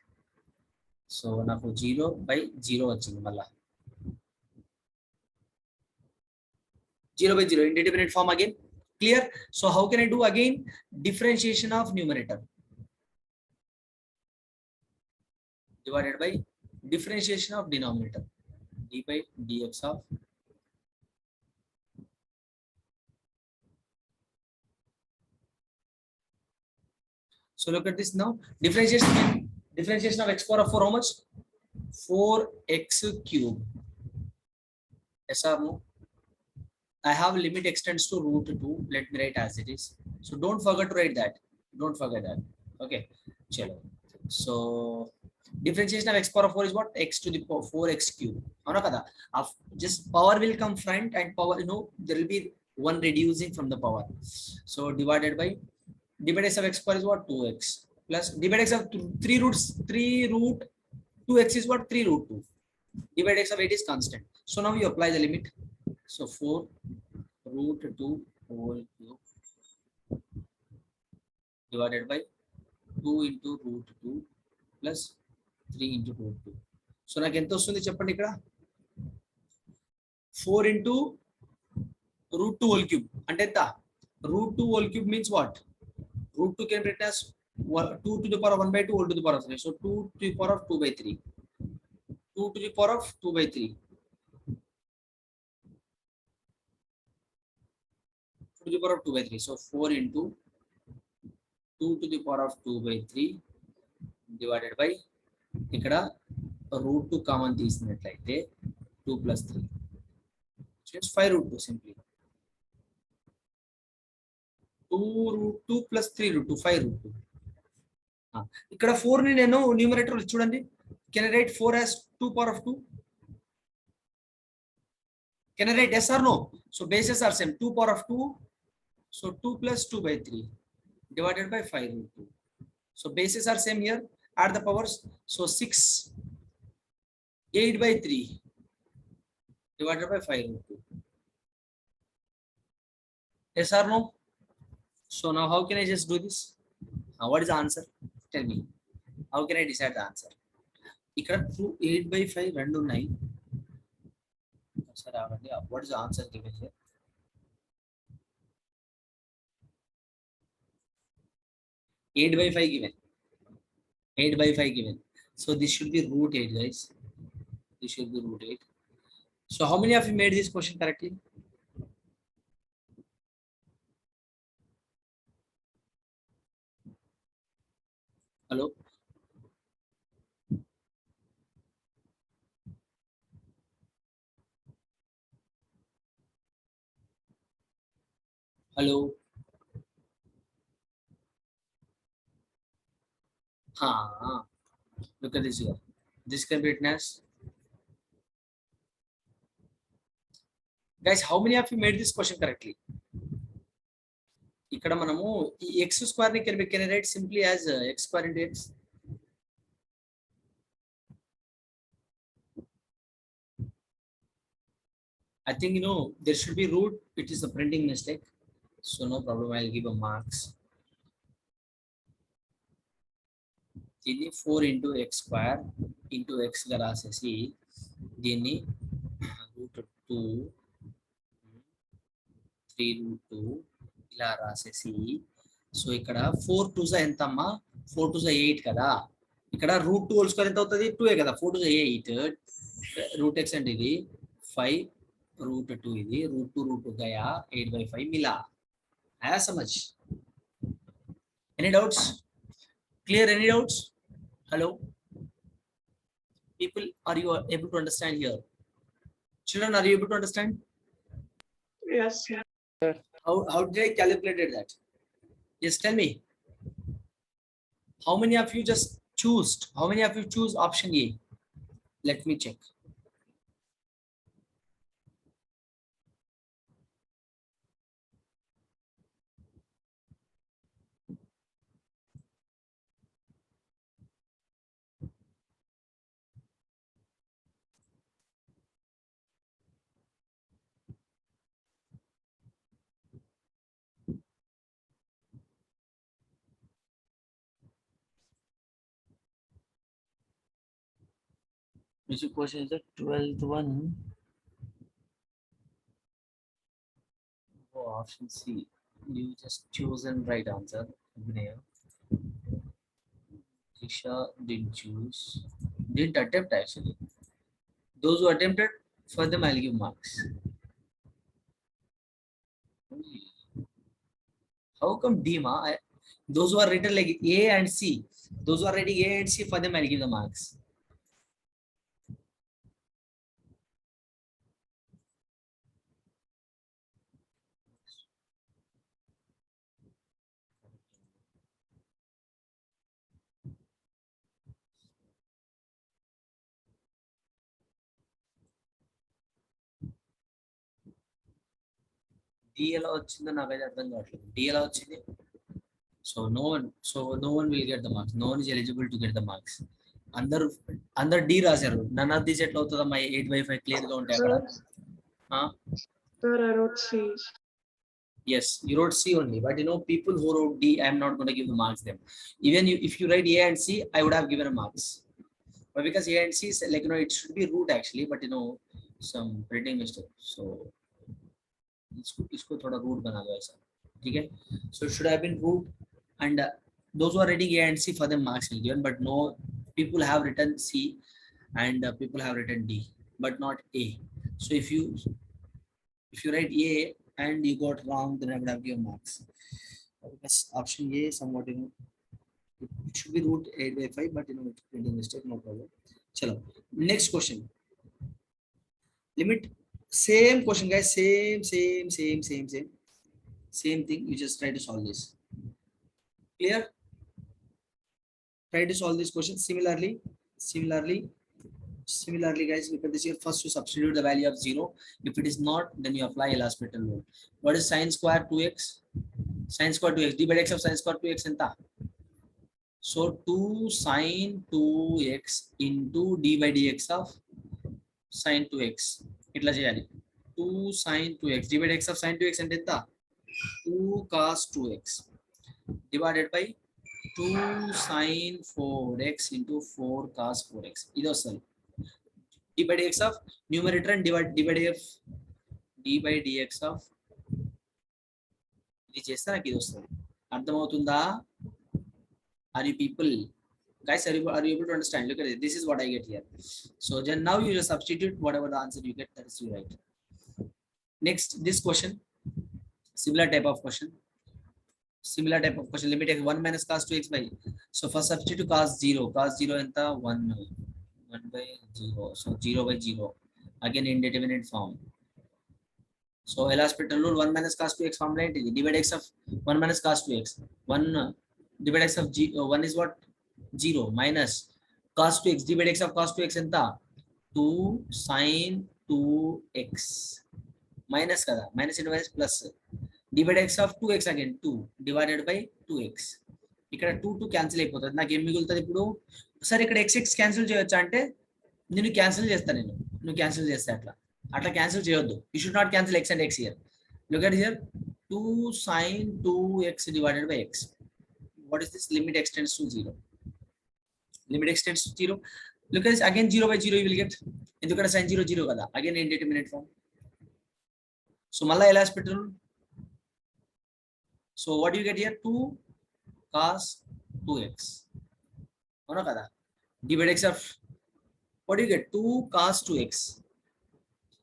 So నాకు 0 by 0 వచ్చింది మళ్ళా. 0 by 0 indeterminate form again. Clear? So how can I do again differentiation of numerator? Divided by differentiation of denominator. D by dx of so look at this now. Differentiation of x power of 4 how much? 4x cube. Yes or no? I have limit extends to root 2. Let me write as it is. So don't forget to write that. Don't forget that. Okay. Chalo. So differentiation of x power of 4 is what? X to the power 4x cube. Just power will come front and power, there will be one reducing from the power. So divided by dx of x power is what? 2x plus dx of 3 root 2x is what? 3 root 2. Dx of 8 is constant. So now you apply the limit. So 4 root 2 whole cube divided by 2 into root 2 plus 3 into root 2. So నాకు ఎంత వస్తుంది చెప్పండి ఇక్కడ? 4 into root 2 whole cube అంటే ఎంత? Root 2 whole cube means what? Root 2 can be written as 2 to the power of 1 by 2 whole to the power of 3. So 2 to the power of 2 by 3. 2 to the power of 2 by 3. To the power of 2 by 3. So 4 into 2 to the power of 2 by 3 divided by ఇక్కడ root 2 common తీసినట్లయితే 2 plus 3. Just 5 root 2 simply. 2 root 2 plus 3 root 2, 5 root 2. ఇక్కడ 4 ని నేను numerator చూడండి. Can I write 4 as 2 power of 2? Can I write yes or no? So bases are same. 2 power of 2. So 2 plus 2 by 3 divided by 5 root 2. So bases are same here. Add the powers. So 6, 8 by 3 divided by 5 root 2. Yes or no? So now how can I just do this? What is the answer? Tell me. How can I decide the answer? ఇక్కడ 8 by 5 రెండు ఉన్నాయి. Sir, what is the answer given here? Eight by 5 given. 8 by 5 given. So this should be root 8, guys. This should be root 8. So how many of you made this question correctly? Hello? Hello? Look at this here. This can be written as. Guys, how many of you made this question correctly? ఇక్కడ మనము ఈ x square ని can write simply as x square into x. I think there should be root. It is a printing mistake. So no problem. I'll give a marks. దీన్ని 4 into x square into x గా రాసేసి దీన్ని root 2 3 root 2 ఇలా రాసేసి so ఇక్కడ 4 2s ఎంత అమ్మా 4 2s 8 కదా ఇక్కడ root 2 whole square ఎంత అవుతుంది 2 కదా 4 2s 8 root x అంటే ఇది 5 root 2 ఇది root 2 गया 8 by 5 मिला आया समझ any doubts clear any doubts hello people are you able to understand here children are you able to understand Yes, sir. How did I calculated that? Yes, tell me. How many of you just choose? How many of you choose option A? Let me check. Which question is the 12th one? Oh, option C. You just chosen right answer. Abhinaya. Isha didn't choose. Didn't attempt actually. Those who attempted, for them I'll give marks. How come D, ma? Those who are written like A and C, those who are writing A and C, for them I'll give the marks. D ఎలా వచ్చిందో నాకైతే అర్థం కావట్లేదు. D ఎలా వచ్చింది? So no one will get the marks. No one is eligible to get the marks. అందరు D రాశారు. None of these ఎట్లా అవుతుందా? My 8/5 క్లియర్ గా ఉంటాయి అక్కడ. Sir, I wrote C. Yes, you wrote C only, but people who wrote D, I am not going to give the marks them. Even if you write A and C, I would have given a marks. But because A and C is like it should be root actually, but some printing mistake. So इसको थोड़ा root बना दो ऐसा, ठीक है? So it should have been root, and those who are writing A and C, for them marks will be given, but no, people have written C and people have written D, but not A. So if you write A and you got wrong, then I would have given marks. Because option A somewhat it should be root 8/5, but it's printing mistake, no problem. Chalo, next question. Limit, same question guys, same thing. You just try to solve this. Clear? Try to solve this question. Similarly guys, look at this here. First you substitute the value of 0. If it is not, then you apply L'Hospital rule. What is sin square 2x? Sin square 2x, d by x of sin square 2x enta. So 2 sin 2x into d by dx of sin 2x. Itla cheyali. 2 sin 2x d by dx of sin 2x ante enta. 2 cos 2x divided by 2 sin 4x into 4 cos 4x. This is d by dx of numerator and d by dx of ఇది చేస్తే నాకు ఇది వస్తుంది. అర్థమవుతుందా? Are you people guys, are you able to understand? Look at it. This is what I get here. So then now you just substitute whatever the answer you get, that is you right. Next, this question, similar type of question, limit x 1 minus cos 2x by. So first substitute cos 0 enta 1 by 0. So 0 by 0, again indeterminate form. So L'Hospital rule 1 minus cos 2x formula ఏంటిది? d by dx of 1 minus cos 2x. 1 d by dx of 1 is what? 0 minus cos 2x. d by dx of cos 2x ఎంత? 2 sin 2x minus కదా, minus into minus plus d by dx of 2x again 2 divided by 2x. ఇక్కడ 2 cancel అయిపోతుంది. నాకు ఏం మిగులుతుంది ఇప్పుడు? సరే ఇక్కడ x క్యాన్సిల్ చేయొచ్చా అంటే నేను క్యాన్సిల్ చేస్తాను. నువ్వు క్యాన్సిల్ చేస్తే అట్లా క్యాన్సిల్ చేయొద్దు. You should not cancel x and x here. Look at here, 2 sin 2x divided by x. What is this? Limit extends to 0. Limit extends to 0. Look at this, again 0 by 0 you will get. ఎందుకంటే sin 0 0 కదా, again indeterminate form. So malla L'Hospital rule. So what do you get here? 2 cos 2x. అవునా కదా? d by dx of what do you get? 2 cos 2x.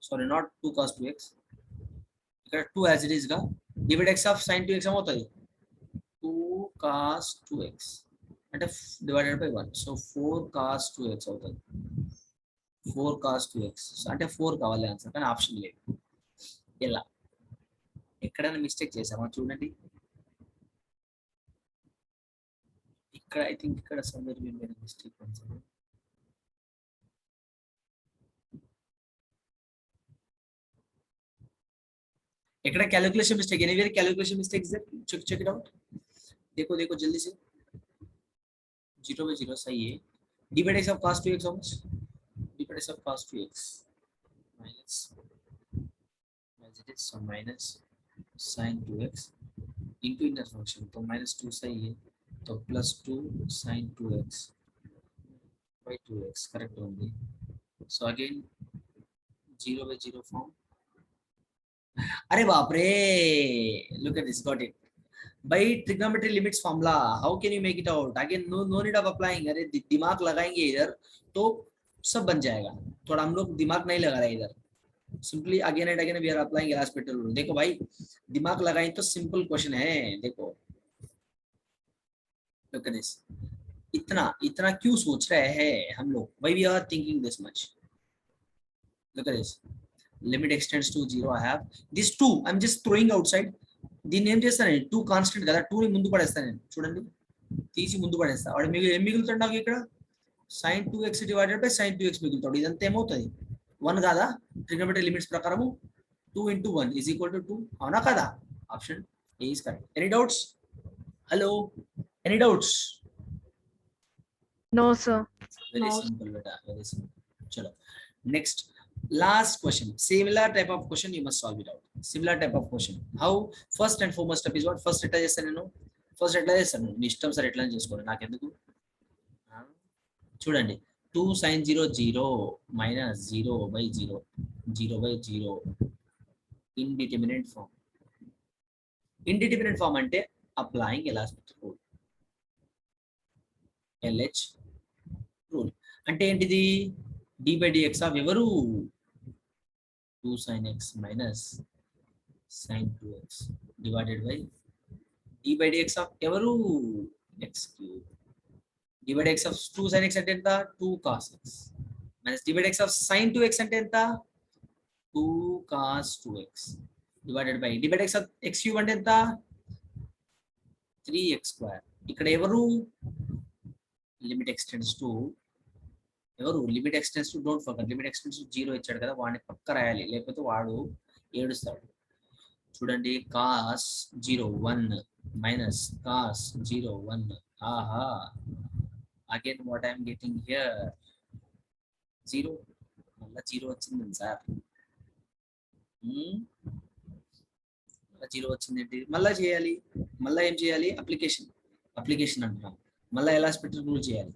Sorry, not 2 cos 2x. ఇక్కడ 2 as it is గా d by dx of sin 2x ఏమవుతుంది? 2 cos 2x అంటే divided by 1. So 4 cos 2x అవుతుంది. 4 cos 2x అంటే 4 కావాలి answer, కానీ option లేదు. ఇలా ఎక్కడైనా మిస్టేక్ చేసామా చూడండి. ఇక్కడ ఐ థింక్ ఇక్కడ somewhere we made mistake once. ఎక్కడ calculation mistake, anywhere calculation mistake is there, check it out. देखो देखो जल्दी से. 0 by 0 सही है. d by x of cos 2x how much? d by x of cos 2x minus as it is, so minus sin 2x into inner function, तो minus 2 सही है, तो plus 2 sin 2x by 2x correct only. So again 0 by 0 form. अरे बाप रे, look at this, got it. By trigonometry limits formula, how can you make it out? Again no need of applying. अरे दिमाग लगाएंगे इधर तो सब बन जाएगा. थोड़ा हम लोग दिमाग नहीं लगा रहे इधर. Simply again and again we are applying L'Hospital rule. देखो भाई दिमाग लगाएं तो सिंपल क्वेश्चन है. देखो look at this. इतना क्यों सोच रहे हैं हम लोग? Why we are thinking this much? Look at this. Limit extends to 0. I have this 2. I'm just throwing outside. దీన్ని ఏం చేస్తాను, 2 కాన్స్టెంట్ కదా, 2 ని ముందు పడేస్తాను నేను. చూడండి తీసి ముందు పడేస్తా. వాడు మీకు ఏం మిగులుతాడు నాకు ఇక్కడ? sin 2x divided by sin 2x మిగులుతాడు. ఇదంతా ఏమవుతుంది? 1 కాదా? ట్రిగ్నోమెట్రీ లిమిట్స్ ప్రకారము 2 into 1 is equal to 2. అవునా కదా? Option A is correct. Any doubts? Hello, any doubts? No, sir. Very simple beta, very simple. Chalo, next last question. Similar type of question you must solve it out. Similar type of question. How? First and foremost step is what? First ఎట్లా చేస్తాను నేను? First ఎట్లా చేస్తాను? మీ ఇష్టం sir ఎట్లా చేసుకోండి, నాకెందుకు. చూడండి 2 sin 0 0 minus 0 by 0 0 by 0 indeterminate form. Indeterminate form అంటే applying L'Hospital rule. LH rule అంటే ఏంటిది? d by dx of ఎవరు? 2 sin x minus sin 2x divided by d by dx of ఎవరు? x cube. d by dx of 2 sin x అంటే ఎంత? 2 cos x minus d by dx of sin 2x అంటే ఎంత? 2 cos 2x divided by d by dx of x cube అంటే ఎంత? 3x square. ఇక్కడ ఎవరు? Limit extends to ఎవరు? Limit extends to, don't forget limit extends to 0 ఇచ్చాడు కదా, వాడిని పక్క రాయాలి, లేకపోతే వాడు ఏడుస్తాడు. చూడండి cos 0 1 minus cos 0 1. ఆహా, again what I'm getting here 0. మళ్ళీ 0 వచ్చింది సార్. మళ్ళీ 0 వచ్చింది. మళ్ళీ చేయాలి. మళ్ళీ ఏం చేయాలి? అప్లికేషన్ అంటున్నాం. మళ్ళీ L'Hospital రూల్ చేయాలి.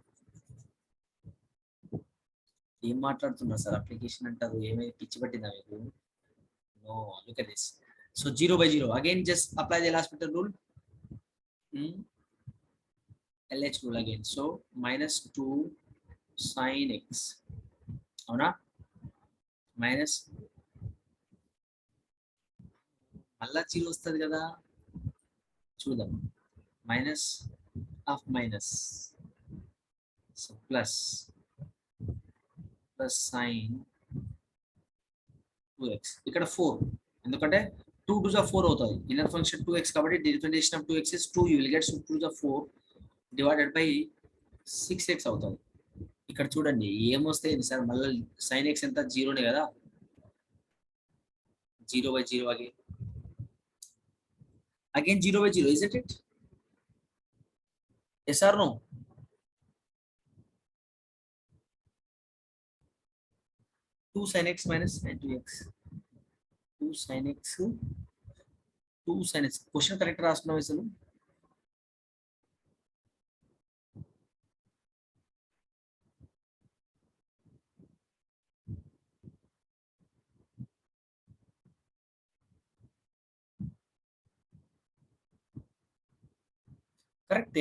ఏం మాట్లాడుతున్నా సార్? అప్లికేషన్ అంటారు, ఏమైనా పిచ్చి పట్టిందా మీకు? No, look at this. So 0 by 0 again just apply the L'Hospital rule. LH rule again. So minus 2 sin x, అవునా? మైనస్ మళ్ళా 0 వస్తుంది కదా, చూద్దాం. Minus of minus, so plus sin 2x. ఇక్కడ 4, ఎందుకంటే 2 to the 4 అవుతుంది. ఇన్నర్ ఫంక్షన్ 2x కాబట్టి differentiation of 2x is 2. You will get 2 to the 4 divided by 6x అవుతుంది. ఇక్కడ చూడండి ఏమొస్తాయి సార్? మళ్ళీ sin x ఎంత? 0నే కదా. 0 by 0 again 0 by 0, isn't it? Yes or no? Two sin x minus sin 2x. 2 sin x. Question correct రాస్తున్నాం అసలు. Correct.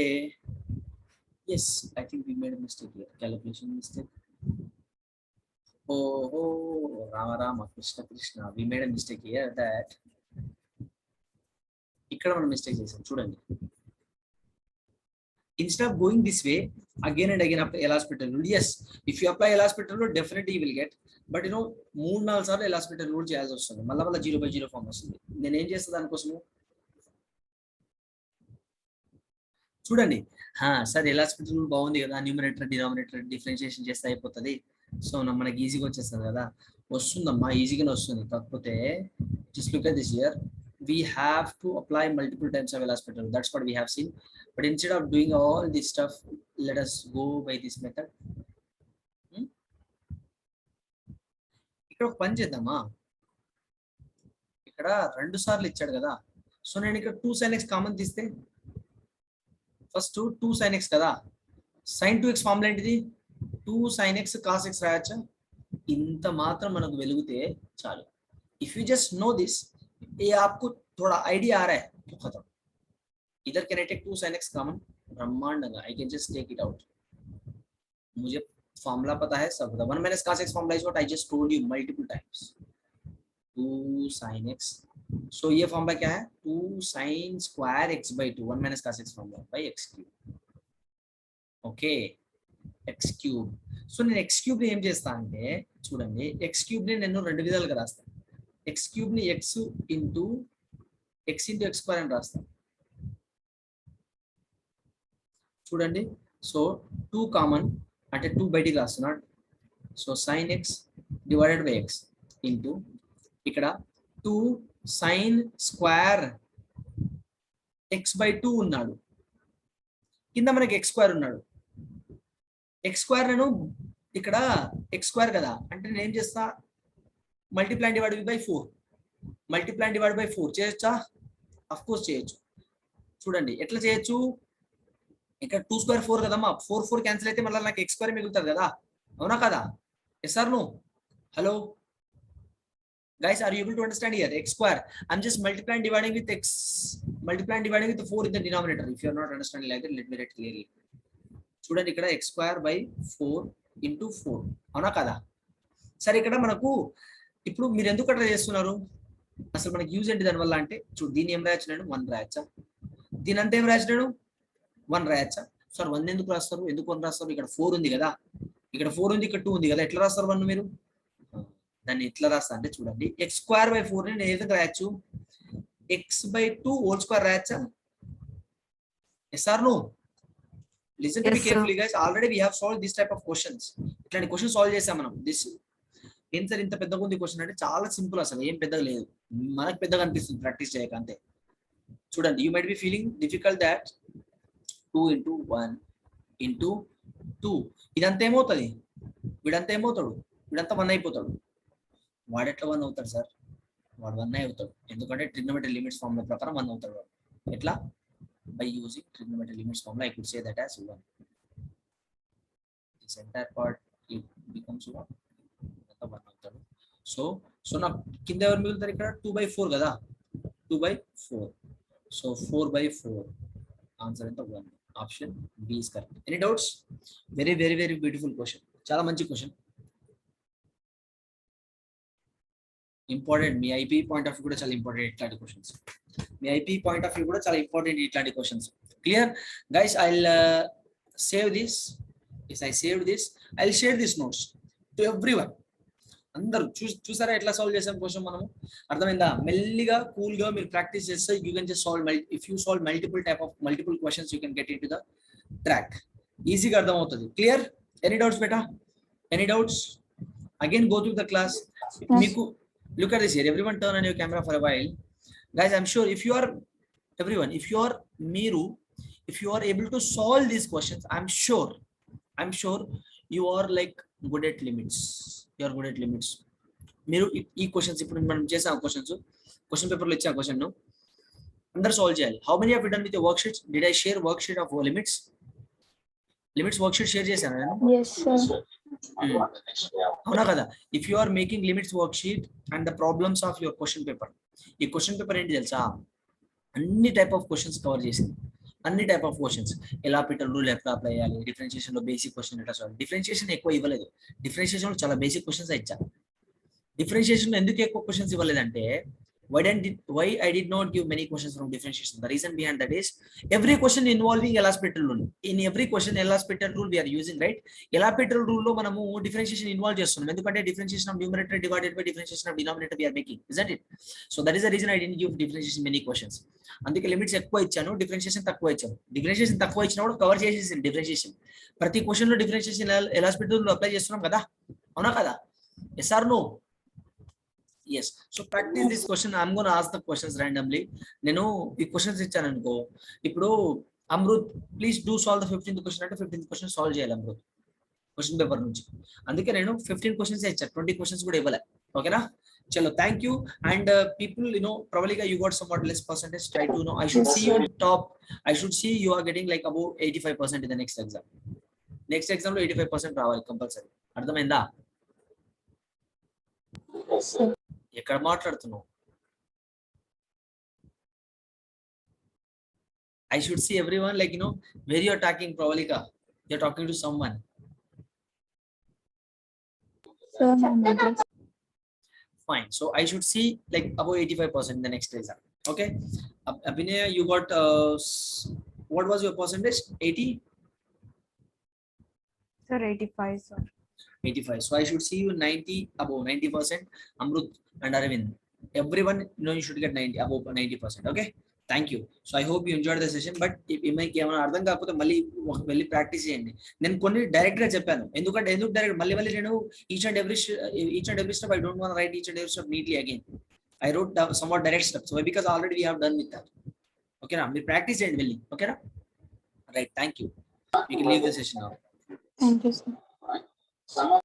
Yes, I think we made a mistake here. Calculation mistake. Oh, Rama Rama, Krishna Krishna. We made a mistake here that ఇక్కడ మనం mistake చేసాం. చూడండి instead of going this way again and again apply L'Hospital rule. Yes, if you apply L'Hospital rule definitely you will get, but you know 3-4 సార్లు L'Hospital rule చేయాల్సి వస్తుంది, మళ్ళీ 0/0 form వస్తుంది. నేను ఏం చేస్తాను దానికోసము చూడండి. సార్ L'Hospital రూల్ బాగుంది కదా, న్యూమరేటర్ డినామినేటర్ డిఫరెన్షియేషన్ చేస్తే అయిపోతుంది, సో మనకి ఈజీగా వచ్చేస్తుంది కదా. వస్తుందమ్మా, ఈజీగానే వస్తుంది. కాకపోతే just look at this here, we have to apply multiple times of L'Hospital. That's what we have seen. But instead of doing all this stuff, let us go by this method. ఇక్కడ ఒక పని చేద్దామా, ఇక్కడ 2 సార్లు ఇచ్చాడు కదా, so నేను ఇక్కడ 2 sin x కామన్ తీస్తే ఫస్ట్ 2 sin x కదా, sin 2x ఫార్ములా ఏంటిది 2 sin x cos x రాయొచ్చా, ఇంత మాత్రం మనకు వెలుగుతే చాలు. If you just know this, ये आपको थोड़ा आइडिया आ रहा है तो खत्म. इधर can I take 2 sin x common, ब्रह्मांडंगा I can just take it out. मुझे फॉर्मूला पता है सब पता. 1 minus cos x formula is what I just told you multiple times, 2 sin x. So ये फॉर्मूला क्या है 2 sin square x by 2, 1 minus cos x formula by x cube. Okay, x cube. So నేను x cube ని ఏం చేస్తా అంటే చూడండి, x cube ని నేను 2 విధాలుగా రాస్తాను. x cube ని x into x square అని రాస్తాం చూడండి. సో 2 కామన్ అంటే 2 బయటికి రాస్తున్నాడు, so sin x divided by x into ఇక్కడ 2 sin స్క్వేర్ x by 2 ఉన్నాడు, కింద మనకి x స్క్వేర్ ఉన్నాడు. x స్క్వేర్ నేను ఇక్కడ x స్క్వేర్ కదా అంటే నేను ఏం చేస్తా, multiply divided by 4, multiply divided by 4 చేయొచ్చా, ఆఫ్ కోర్స్ చేయొచ్చు. చూడండి ఎట్లా చేయొచ్చు, ఇక్కడ 2 స్క్వేర్ 4 కదమ్మా, 4 4 క్యాన్సిల్ అయితే మళ్ళీ నాకు x స్క్వేర్ మిగులుతుంది కదా, అవునా కదా? Yes or no? Hello guys, are you able to understand here? X square, I'm just multiplying dividing with x, multiplying dividing with the 4 in the denominator. If you are not understanding like that, let me write clearly. చూడండి ఇక్కడ x square by 4 into 4, అవునా కదా? సరే ఇక్కడ మనకు ఇప్పుడు మీరు ఎందుకు అట్లా చేస్తున్నారు, అసలు మనకి యూజ్ ఏంటి దానివల్ల అంటే చూడు, దీన్ని ఏం రాయొచ్చు నేను 1 రాయొచ్చా, దీని అంతా ఏం రాయొచ్చు నేను 1 రాయొచ్చా. సార్ 1 ఎందుకు రాస్తారు, ఎందుకు 1 రాస్తారు, ఇక్కడ 4 ఉంది కదా, ఇక్కడ 4 ఉంది, ఇక్కడ 2 ఉంది కదా, ఎట్లా రాస్తారు 1 మీరు, దాన్ని ఎట్లా రాస్తా అంటే చూడండి, x square by 4 ని నేను ఏదో రాయొచ్చు, x by 2 whole square రాయొచ్చా. Yes or no? Listen to me carefully guys, already we have solved this type of questions. ఇట్లాంటి క్వశ్చన్ సాల్వ్ చేసాం మనం. దిస్ ఏం సార్ ఇంత పెద్దగా ఉంది క్వశ్చన్ అంటే చాలా సింపుల్, అసలు ఏం పెద్దగా లేదు, మనకు పెద్దగా అనిపిస్తుంది ప్రాక్టీస్ చేయక అంతే. చూడండి, you might be feeling difficult that 2 into 1 into 2 ఇదంతా ఏమవుతుంది, వీడంతా ఏమవుతాడు, వీడంతా 1 అయిపోతాడు. వాడు ఎట్లా 1 అవుతాడు సార్, వాడు 1 అవుతాడు, ఎందుకంటే ట్రిగ్నోమెట్రీ లిమిట్స్ ఫార్ములా ప్రకారం 1 అవుతాడు వాడు. ఎట్లా? by using trigonometry limits formula, I could say that as 1. This entire part it becomes 1. 1 అవుతాడు. సో నా కింద ఎవరు మిగులుతారు, ఇక్కడ 2/4 కదా, 2/4. సో 4/4 ఆన్సర్ ఎంత 1. Option B is correct. Any doubts? Very very very beautiful question, చాలా మంచి క్వశ్చన్, ఇంపార్టెంట్. మీ ఐపీ పాయింట్ ఆఫ్ వ్యూ కూడా చాలా ఇంపార్టెంట్ ఇట్లాంటి క్వశ్చన్స్. మీ ఐపీ పాయింట్ ఆఫ్ వ్యూ కూడా చాలా ఇంపార్టెంట్ ఇట్లాంటి questions. Clear guys? I'll save this. Is I save this, I'll share this notes to everyone. అందరూ చూసారా ఎట్లా సాల్వ్ చేసాం క్వశ్చన్ మనము? అర్థమైందా? మెల్లిగా కూల్ గా మీరు ప్రాక్టీస్ చేస్తే you can just solve. If you solve multiple questions you can get in to the track. ఈజీగా అర్థమవుతుంది. Clear? Any doubts beta? Any doubts? Again go through the class. మీకు look at this here, everyone turn on your camera for a while. Guys, I'm sure if you are able to solve these questions, I'm sure you are like good at limits. You are good at limits. మీరు ఈ questions ఇప్పుడు మనం చేసాం, question paper లో ఇచ్చా question అందరూ solve చేయాలి. How many have you done with your worksheets? Did I share worksheet of limits worksheet share చేశాను నేను? Yes sir. అవునా కదా? If you are making limits worksheet and the problems of your question paper, ఈ question paper ఏంటి తెలుసా, అన్ని type of questions cover చేసింది. అన్ని టైప్ ఆఫ్ క్వశ్చన్స్, ఎలా పిటల్ రూల్ ఎట్లా అప్లై చేయాలి, డిఫరెన్షియేషన్ లో బేసిక్ క్వశ్చన్ ఎట్లా సాల్వ్. డిఫరెన్షియేషన్ ఎక్కువ ఇవ్వలేదు, డిఫరెన్షియేషన్ లో చాలా బేసిక్ క్వశ్చన్స్ ఇచ్చా. డిఫరెన్షియేషన్ ఎందుకు ఎక్కువ questions ఇవ్వలేదంటే why I did not give many questions from differentiation? The reason behind that is every question involving L'Hospital rule. In every question L'Hospital rule we are using, right? L'Hospital rule lo manamu differentiation involve chestunam endukante differentiation of numerator divided by differentiation of denominator we are making, isn't it? So that is the reason I didn't give differentiation many questions. అందుకే limits ఎక్కువ ఇచ్చాను, differentiation తక్కువ ఇచ్చాను. Differentiation తక్కువ ఇచ్చినప్పుడు cover చేసేసి differentiation ప్రతి question లో డిఫరెన్షియేషన్ L'Hospital రూల్ అప్లై చేస్తున్నాం కదా, అవునా కదా? yes or no? yes. So practice this question. I'm going to ask the questions randomly. నేను ఈ క్వశ్చన్స్ ఇచ్చాను అనుకో, ఇప్పుడు Amrit please do solve the 15th question అంటే 15th క్వశ్చన్ సాల్వ్ చేయాలి అమృత్ క్వశ్చన్ పేపర్ నుంచి. అందుకే నేను 15 క్వశ్చన్స్ ఇచ్చాను, 20 క్వశ్చన్స్ కూడా ఇవ్వలే. ఓకేనా? చలో, thank you. And people probably you got somewhat less percentage. Try to I should see you top. I should see you are getting like above 85% in the next exam. Next exam లో 85% రావాలి compulsory. అర్థమైందా? ఎక్కడ మాట్లాడుతున్నావు? I should see everyone like where you are talking. Probably you're talking to someone. Fine. So I should see like above 85% in the next exam. Okay. Abhinay, you got what was your percentage? 80? Sir, 85, sir. 85. So I should see you 90, above 90%. Amrut and Arvind, everyone you should get 90, above 90%. Okay. Thank you. So I hope you enjoyed the session. But if ఏమైనా అర్థం కాకపోతే మళ్ళీ వెళ్ళి practice చేయండి. నేను కొన్ని direct గా చెప్పాను, ఎందుకు డైరెక్ట్ మళ్ళీ నేను each and every step I don't want to write each and every step neatly again. I wrote down somewhat direct steps. Why? Because already we have done with that. Okay na, మీరు practice చేయండి వెళ్ళి. Okay na? Right. Thank you. You can leave the session now. Thank you, sir.